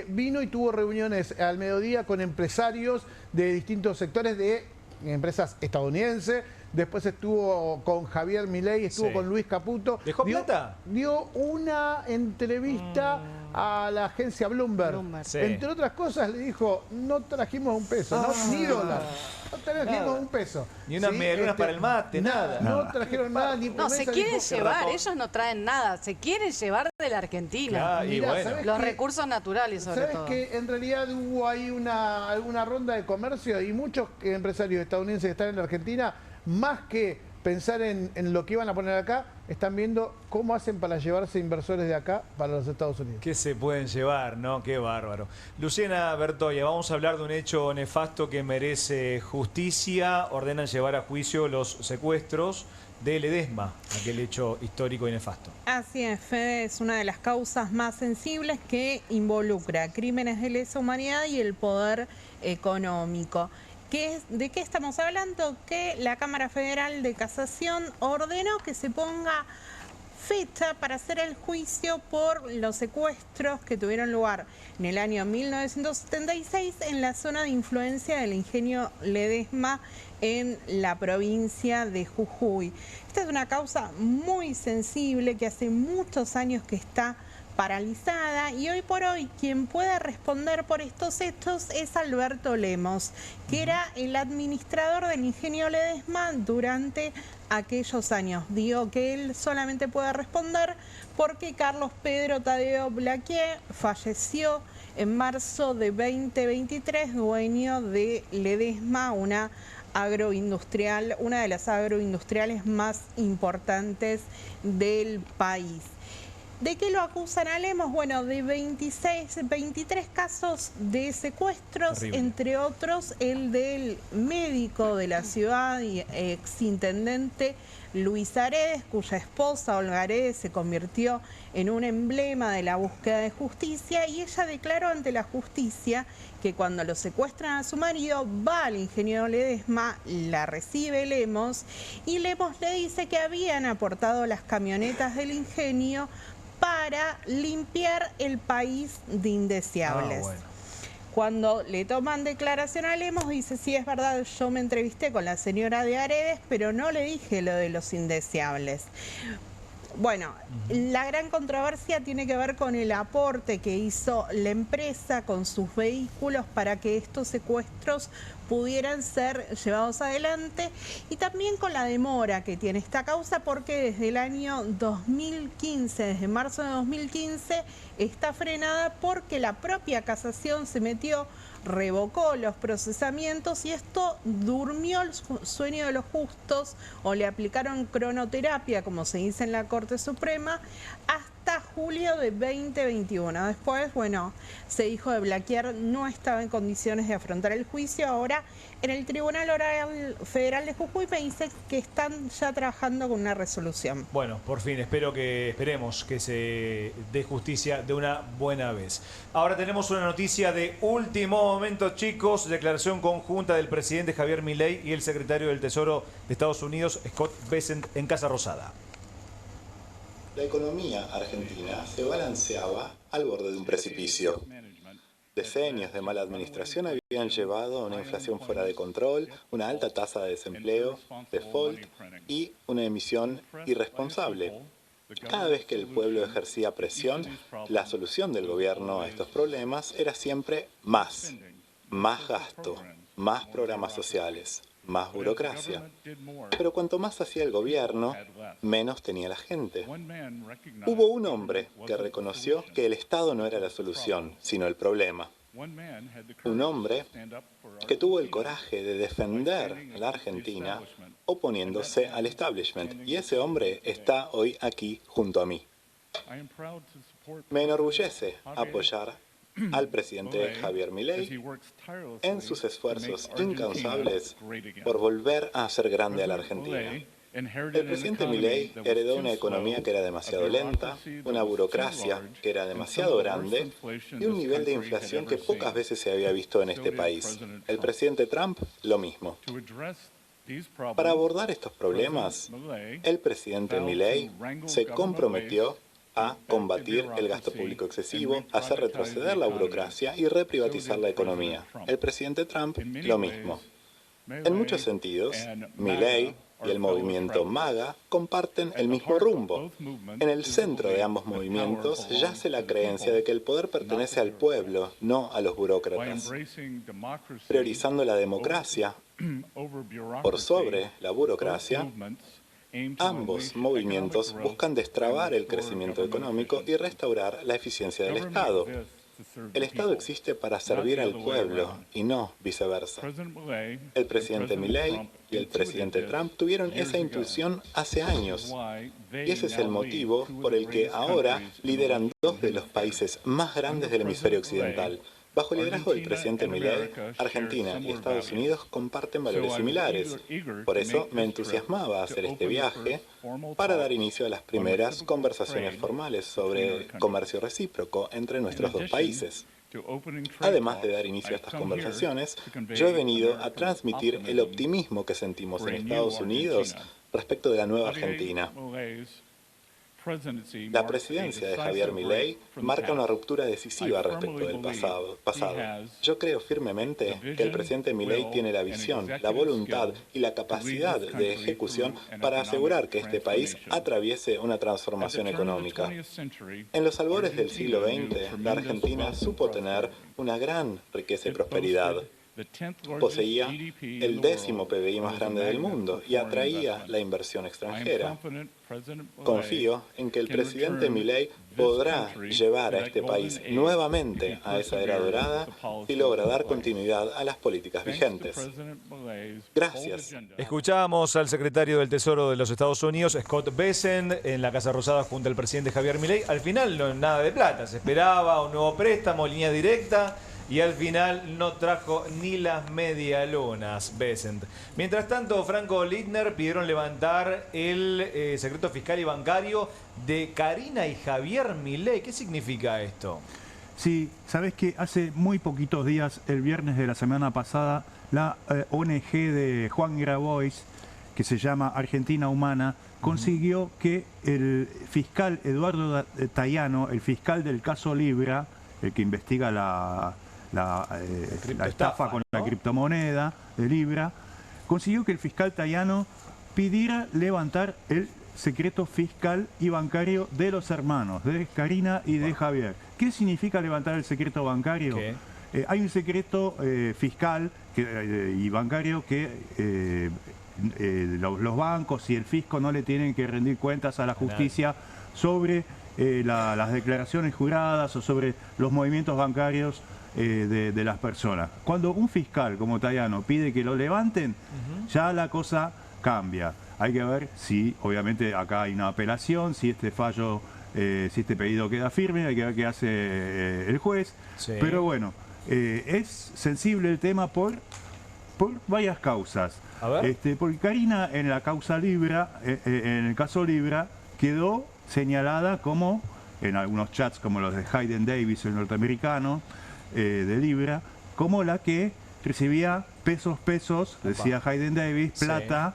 Vino y tuvo reuniones al mediodía con empresarios de distintos sectores de empresas estadounidenses. Después estuvo con Javier Milei, estuvo con Luis Caputo. ¿Dejó plata? Dio una entrevista a la agencia Bloomberg. Sí. Entre otras cosas le dijo, no trajimos un peso, ni dólar. No trajimos un peso. Ni unas medialunas para el mate, nada. No trajeron nada, ni No, se quieren llevar, ellos no traen nada, se quieren llevar de la Argentina. Mirá, los recursos naturales sobre todo. ¿Sabes que en realidad hubo ahí alguna ronda de comercio y muchos empresarios estadounidenses que están en la Argentina, más que pensar en lo que iban a poner acá, están viendo cómo hacen para llevarse inversores de acá para los Estados Unidos? ¿Qué se pueden llevar, no? Qué bárbaro. Luciana Bertoia, vamos a hablar de un hecho nefasto que merece justicia. Ordenan llevar a juicio los secuestros de Ledesma, aquel hecho histórico y nefasto. Así es, Fede, es una de las causas más sensibles que involucra crímenes de lesa humanidad y el poder económico. ¿De qué estamos hablando? Que la Cámara Federal de Casación ordenó que se ponga fecha para hacer el juicio por los secuestros que tuvieron lugar en el año 1976 en la zona de influencia del ingenio Ledesma en la provincia de Jujuy. Esta es una causa muy sensible que hace muchos años que está paralizada y hoy por hoy quien puede responder por estos hechos es Alberto Lemos, que era el administrador del ingenio Ledesma durante aquellos años. Digo que él solamente puede responder porque Carlos Pedro Tadeo Blaquier falleció en marzo de 2023, dueño de Ledesma, una agroindustrial, una de las agroindustriales más importantes del país. ¿De qué lo acusan a Lemos? Bueno, de 23 casos de secuestros, Terrible. Entre otros el del médico de la ciudad y exintendente Luis Aredes, cuya esposa Olga Aredes se convirtió en un emblema de la búsqueda de justicia, y ella declaró ante la justicia que cuando lo secuestran a su marido va al ingeniero Ledesma, la recibe Lemos y Lemos le dice que habían aportado las camionetas del ingenio para limpiar el país de indeseables. Cuando le toman declaración a Lemos, dice, sí, es verdad, yo me entrevisté con la señora de Aredes, pero no le dije lo de los indeseables. Bueno, la gran controversia tiene que ver con el aporte que hizo la empresa con sus vehículos para que estos secuestros pudieran ser llevados adelante, y también con la demora que tiene esta causa, porque desde el año 2015, desde marzo de 2015, está frenada porque la propia casación se metió, revocó los procesamientos y esto durmió el sueño de los justos, o le aplicaron cronoterapia, como se dice en la Corte Suprema, hasta julio de 2021. Después, bueno, se dijo de Blaquier no estaba en condiciones de afrontar el juicio. Ahora en el Tribunal Oral Federal de Jujuy me dice que están ya trabajando con una resolución. Bueno, por fin, esperemos que se dé justicia de una buena vez. Ahora tenemos una noticia de último momento, chicos. Declaración conjunta del presidente Javier Milei y el secretario del Tesoro de Estados Unidos, Scott Bessent, en Casa Rosada. La economía argentina se balanceaba al borde de un precipicio. Decenios de mala administración habían llevado a una inflación fuera de control, una alta tasa de desempleo, default y una emisión irresponsable. Cada vez que el pueblo ejercía presión, la solución del gobierno a estos problemas era siempre más gasto, más programas sociales, más burocracia. Pero cuanto más hacía el gobierno, menos tenía la gente. Hubo un hombre que reconoció que el Estado no era la solución, sino el problema. Un hombre que tuvo el coraje de defender a la Argentina oponiéndose al establishment. Y ese hombre está hoy aquí junto a mí. Me enorgullece apoyar al presidente Javier Milei en sus esfuerzos incansables por volver a hacer grande a la Argentina. El presidente Milei heredó una economía que era demasiado lenta, una burocracia que era demasiado grande y un nivel de inflación que pocas veces se había visto en este país. El presidente Trump, lo mismo. Para abordar estos problemas, el presidente Milei se comprometió a combatir el gasto público excesivo, hacer retroceder la burocracia y reprivatizar la economía. El presidente Trump, lo mismo. En muchos sentidos, Milei y el movimiento MAGA comparten el mismo rumbo. En el centro de ambos movimientos yace la creencia de que el poder pertenece al pueblo, no a los burócratas. Priorizando la democracia por sobre la burocracia, ambos movimientos buscan destrabar el crecimiento económico y restaurar la eficiencia del Estado. El Estado existe para servir al pueblo y no viceversa. El presidente Milei y el presidente Trump tuvieron esa intuición hace años. Y ese es el motivo por el que ahora lideran dos de los países más grandes del hemisferio occidental. Bajo el liderazgo del presidente Milei, Argentina y Estados Unidos comparten valores similares. Por eso me entusiasmaba hacer este viaje para dar inicio a las primeras conversaciones formales sobre comercio recíproco entre nuestros dos países. Además de dar inicio a estas conversaciones, yo he venido a transmitir el optimismo que sentimos en Estados Unidos respecto de la nueva Argentina. La presidencia de Javier Milei marca una ruptura decisiva respecto del pasado. Yo creo firmemente que el presidente Milei tiene la visión, la voluntad y la capacidad de ejecución para asegurar que este país atraviese una transformación económica. En los albores del siglo XX, la Argentina supo tener una gran riqueza y prosperidad. Poseía el 10º PBI más grande del mundo y atraía la inversión extranjera. Confío en que el presidente Milei podrá llevar a este país nuevamente a esa era dorada y logra dar continuidad a las políticas vigentes. Gracias. Escuchamos al secretario del Tesoro de los Estados Unidos, Scott Bessent, en la Casa Rosada junto al presidente Javier Milei. Al final no nada de plata, se esperaba un nuevo préstamo, línea directa. Y al final no trajo ni las medialunas, Bessent. Mientras tanto, Franco Littner pidieron levantar el secreto fiscal y bancario de Karina y Javier Milei. ¿Qué significa esto? Sí, sabes que hace muy poquitos días, el viernes de la semana pasada, la ONG de Juan Grabois, que se llama Argentina Humana, consiguió que el fiscal Eduardo Tayano, el fiscal del caso Libra, el que investiga la estafa con la criptomoneda de Libra, consiguió que el fiscal Tayano pidiera levantar el secreto fiscal y bancario de los hermanos, de Karina y de Javier. ¿Qué significa levantar el secreto bancario? Hay un secreto fiscal y bancario que los bancos y el fisco no le tienen que rendir cuentas a la justicia sobre las declaraciones juradas o sobre los movimientos bancarios de las personas. Cuando un fiscal como Tayano pide que lo levanten, ya la cosa cambia. Hay que ver si, obviamente, acá hay una apelación, si este fallo, si este pedido queda firme, hay que ver qué hace el juez. Sí. Pero bueno, es sensible el tema por varias causas. Porque Karina en la causa Libra, en el caso Libra, quedó señalada como, en algunos chats como los de Hayden Davis, el norteamericano, de Libra, como la que recibía pesos, decía Hayden Davis, plata,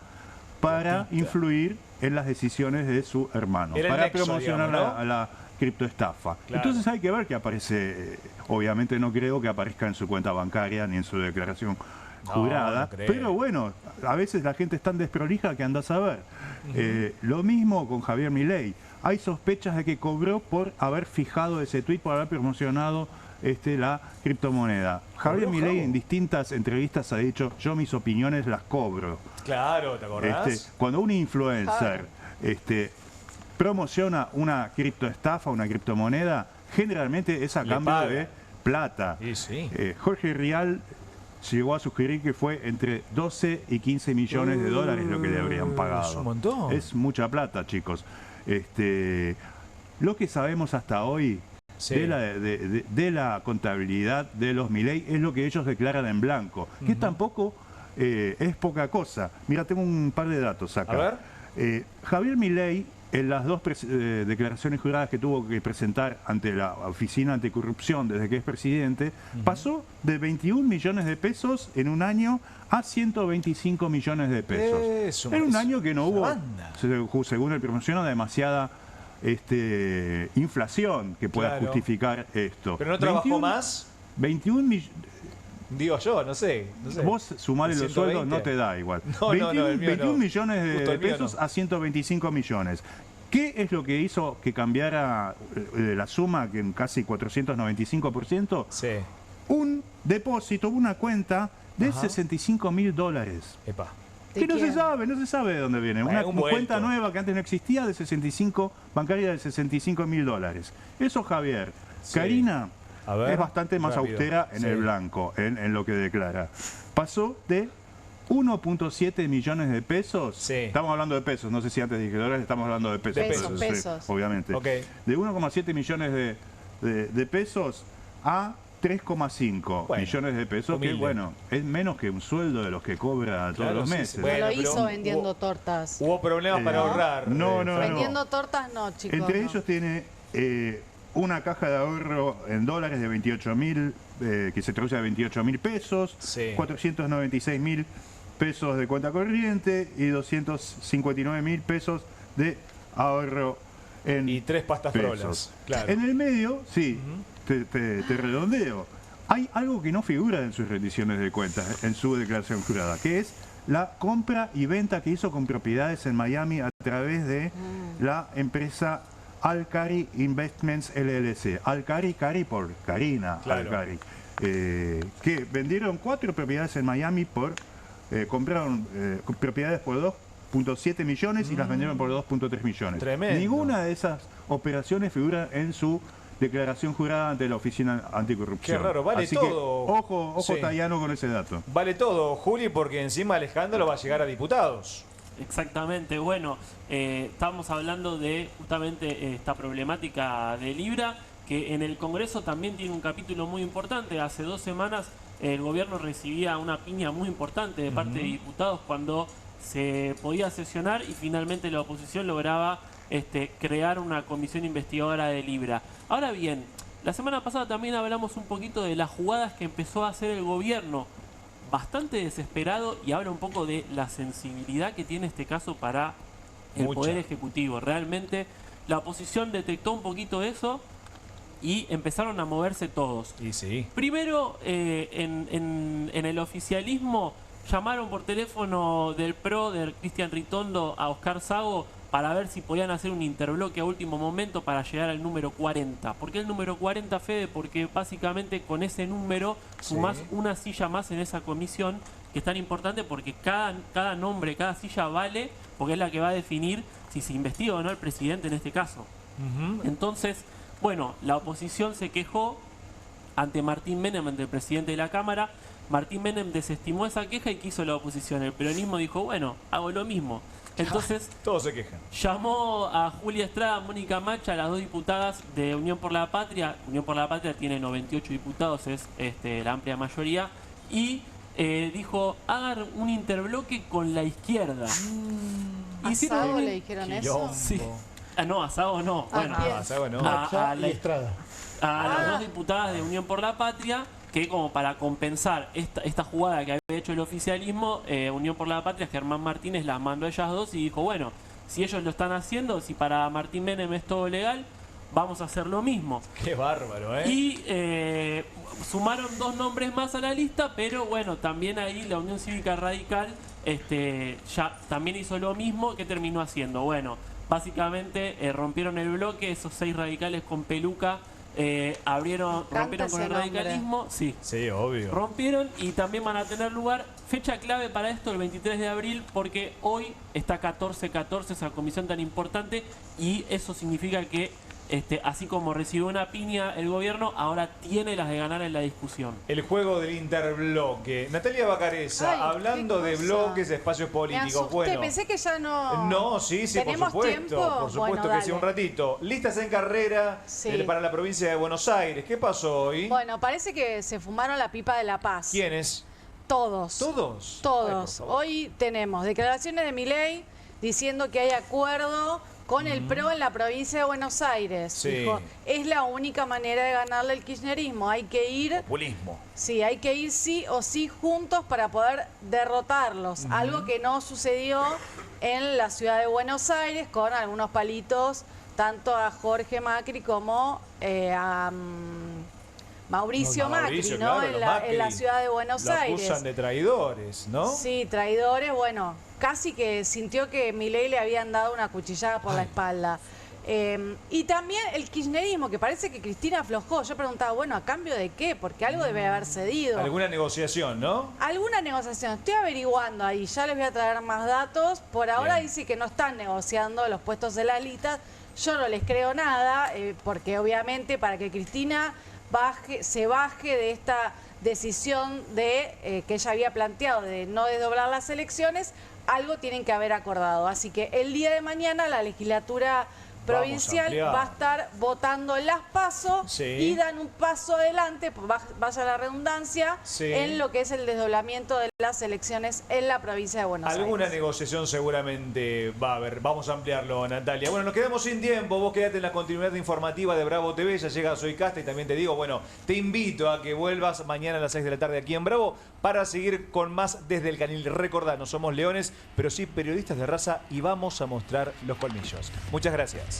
para influir en las decisiones de su hermano, para promocionar la criptoestafa. Claro. Entonces hay que ver que aparece, obviamente no creo que aparezca en su cuenta bancaria ni en su declaración jurada, pero bueno, a veces la gente es tan desprolija que anda a saber. Lo mismo con Javier Milei. Hay sospechas de que cobró por haber fijado ese tuit, por haber promocionado la criptomoneda. Javier Milei en distintas entrevistas ha dicho: yo mis opiniones las cobro. Claro, ¿te acordás? Cuando un influencer promociona una criptoestafa, una criptomoneda, generalmente es a cambio de plata. Jorge Rial llegó a sugerir que fue entre 12 y 15 millones de dólares lo que le habrían pagado. Es un montón. Es mucha plata, chicos. Lo que sabemos hasta hoy de la contabilidad de los Milei es lo que ellos declaran en blanco, que tampoco es poca cosa. Mira, tengo un par de datos acá. A ver. Javier Milei, en las dos declaraciones juradas que tuvo que presentar ante la Oficina Anticorrupción desde que es presidente, pasó de 21 millones de pesos en un año a 125 millones de pesos. En un año que no hubo, según el promociono, demasiada inflación que pueda justificar esto. ¿Pero no trabajó más? 21 millones. Digo yo, no sé. Vos sumarle los sueldos no te da igual. 21 millones de pesos a 125 millones. ¿Qué es lo que hizo que cambiara la suma, que en casi 495%? Sí. Un depósito, una cuenta de $65.000. Epa. Que no se sabe de dónde viene. Una cuenta nueva que antes no existía bancaria de $65.000. Eso, Javier. Sí. Karina es bastante más rápido. austera en el blanco, en lo que declara. Pasó de 1.7 millones de pesos. Estamos hablando de pesos, no sé si antes dije dólares, estamos hablando de pesos. Pesos. Obviamente. De 1,7 millones de pesos a 3,5 millones de pesos, humilde. que bueno, es menos que un sueldo de los que cobra todos los meses. Bueno, lo hizo vendiendo tortas. Hubo problemas para ahorrar. No. Vendiendo tortas no, chicos. Entre ellos tiene una caja de ahorro en dólares de 28.000, que se traduce a 28.000 pesos, 496.000 pesos de cuenta corriente y 259.000 pesos de ahorro en y 3 pastas pesos. frolas. Claro. En el medio, te redondeo. Hay algo que no figura en sus rendiciones de cuentas, en su declaración jurada, que es la compra y venta que hizo con propiedades en Miami a través de la empresa Al-Khari Investments LLC. Al-Khari por Karina Al-Khari. Que vendieron 4 propiedades en Miami compraron propiedades por 2.7 millones y las vendieron por 2.3 millones. Tremendo. Ninguna de esas operaciones figura en su declaración jurada ante la Oficina Anticorrupción. Qué raro, vale Así todo. Que, ojo Tayano con ese dato. Vale todo, Juli, porque encima el escándalo va a llegar a diputados. Exactamente, bueno, estamos hablando de justamente esta problemática de Libra, que en el Congreso también tiene un capítulo muy importante. Hace 2 semanas el gobierno recibía una piña muy importante de parte de diputados cuando se podía sesionar y finalmente la oposición lograba crear una comisión investigadora de Libra. Ahora bien, la semana pasada también hablamos un poquito de las jugadas que empezó a hacer el gobierno, bastante desesperado, y habla un poco de la sensibilidad que tiene este caso para el Poder Ejecutivo. Realmente la oposición detectó un poquito eso y empezaron a moverse todos. Y sí. Primero, en el oficialismo llamaron por teléfono del PRO, de Cristian Ritondo, a Oscar Sago para ver si podían hacer un interbloque a último momento para llegar al número 40. ¿Por qué el número 40, Fede? Porque básicamente con ese número sumás una silla más en esa comisión, que es tan importante porque cada nombre, cada silla vale, porque es la que va a definir si se investiga o no al presidente en este caso. Entonces, bueno, la oposición se quejó ante Martín Menem, ante el presidente de la Cámara. Martín Menem desestimó esa queja y quiso la oposición. El peronismo dijo, bueno, hago lo mismo. Entonces, todos se quejan. Llamó a Julia Estrada, Mónica Macha, las 2 diputadas de Unión por la Patria. Unión por la Patria tiene 98 diputados, es la amplia mayoría. Y dijo, hagan un interbloque con la izquierda. ¿A Sago le dijeron eso? Sí. No, a Sago no. Bueno, a Sago no. A las 2 diputadas de Unión por la Patria, que como para compensar esta jugada que había hecho el oficialismo, Unión por la Patria, Germán Martínez las mandó a ellas 2 y dijo, bueno, si ellos lo están haciendo, si para Martín Menem es todo legal, vamos a hacer lo mismo. Qué bárbaro, ¿eh? Y sumaron 2 nombres más a la lista, pero bueno, también ahí la Unión Cívica Radical ya también hizo lo mismo. ¿Qué terminó haciendo? Bueno, básicamente rompieron el bloque, esos 6 radicales con peluca. Rompieron con el radicalismo. Sí, obvio. Rompieron y también van a tener lugar fecha clave para esto, el 23 de abril, porque hoy está 14-14 esa comisión tan importante y eso significa que así como recibió una piña el gobierno, ahora tiene las de ganar en la discusión. El juego del interbloque. Natalia Bacareza, Ay, hablando de bloques, de espacios políticos. Bueno, pensé que ya no... No, sí, por supuesto. ¿Tiempo? Por supuesto Bueno, que sí, un ratito. Listas en carrera para la provincia de Buenos Aires. ¿Qué pasó hoy? Bueno, parece que se fumaron la pipa de la paz. ¿Quiénes? Todos. ¿Todos? Todos. Hoy tenemos declaraciones de Milei diciendo que hay acuerdo con el PRO en la provincia de Buenos Aires. Sí. Dijo, es la única manera de ganarle el kirchnerismo. Hay que ir... Populismo. Sí, hay que ir sí o sí juntos para poder derrotarlos. Algo que no sucedió en la ciudad de Buenos Aires con algunos palitos, tanto a Jorge Macri como a... Mauricio Macri, ¿no? Claro, en la ciudad de Buenos Aires. Lo acusan de traidores, ¿no? Sí, traidores, bueno, casi que sintió que Milei le habían dado una cuchillada por la espalda. Y también el kirchnerismo, que parece que Cristina aflojó. Yo preguntaba, bueno, ¿a cambio de qué? Porque algo debe haber cedido. Alguna negociación, ¿no? Alguna negociación. Estoy averiguando ahí, ya les voy a traer más datos. Por ahora dice que no están negociando los puestos de las listas. Yo no les creo nada, porque obviamente para que Cristina se baje de esta decisión de que ella había planteado de no desdoblar las elecciones, algo tienen que haber acordado. Así que el día de mañana la legislatura provincial va a estar votando las PASO y dan un paso adelante, vaya la redundancia, en lo que es el desdoblamiento de las elecciones en la provincia de Buenos Aires. Alguna negociación seguramente va a haber. Vamos a ampliarlo, Natalia. Bueno, nos quedamos sin tiempo. Vos quedate en la continuidad informativa de Bravo TV. Ya llega Soy Casta y también te digo, bueno, te invito a que vuelvas mañana a las 6 de la tarde aquí en Bravo para seguir con más Desde el Canil. Recordá, no somos leones, pero sí periodistas de raza y vamos a mostrar los colmillos. Muchas gracias.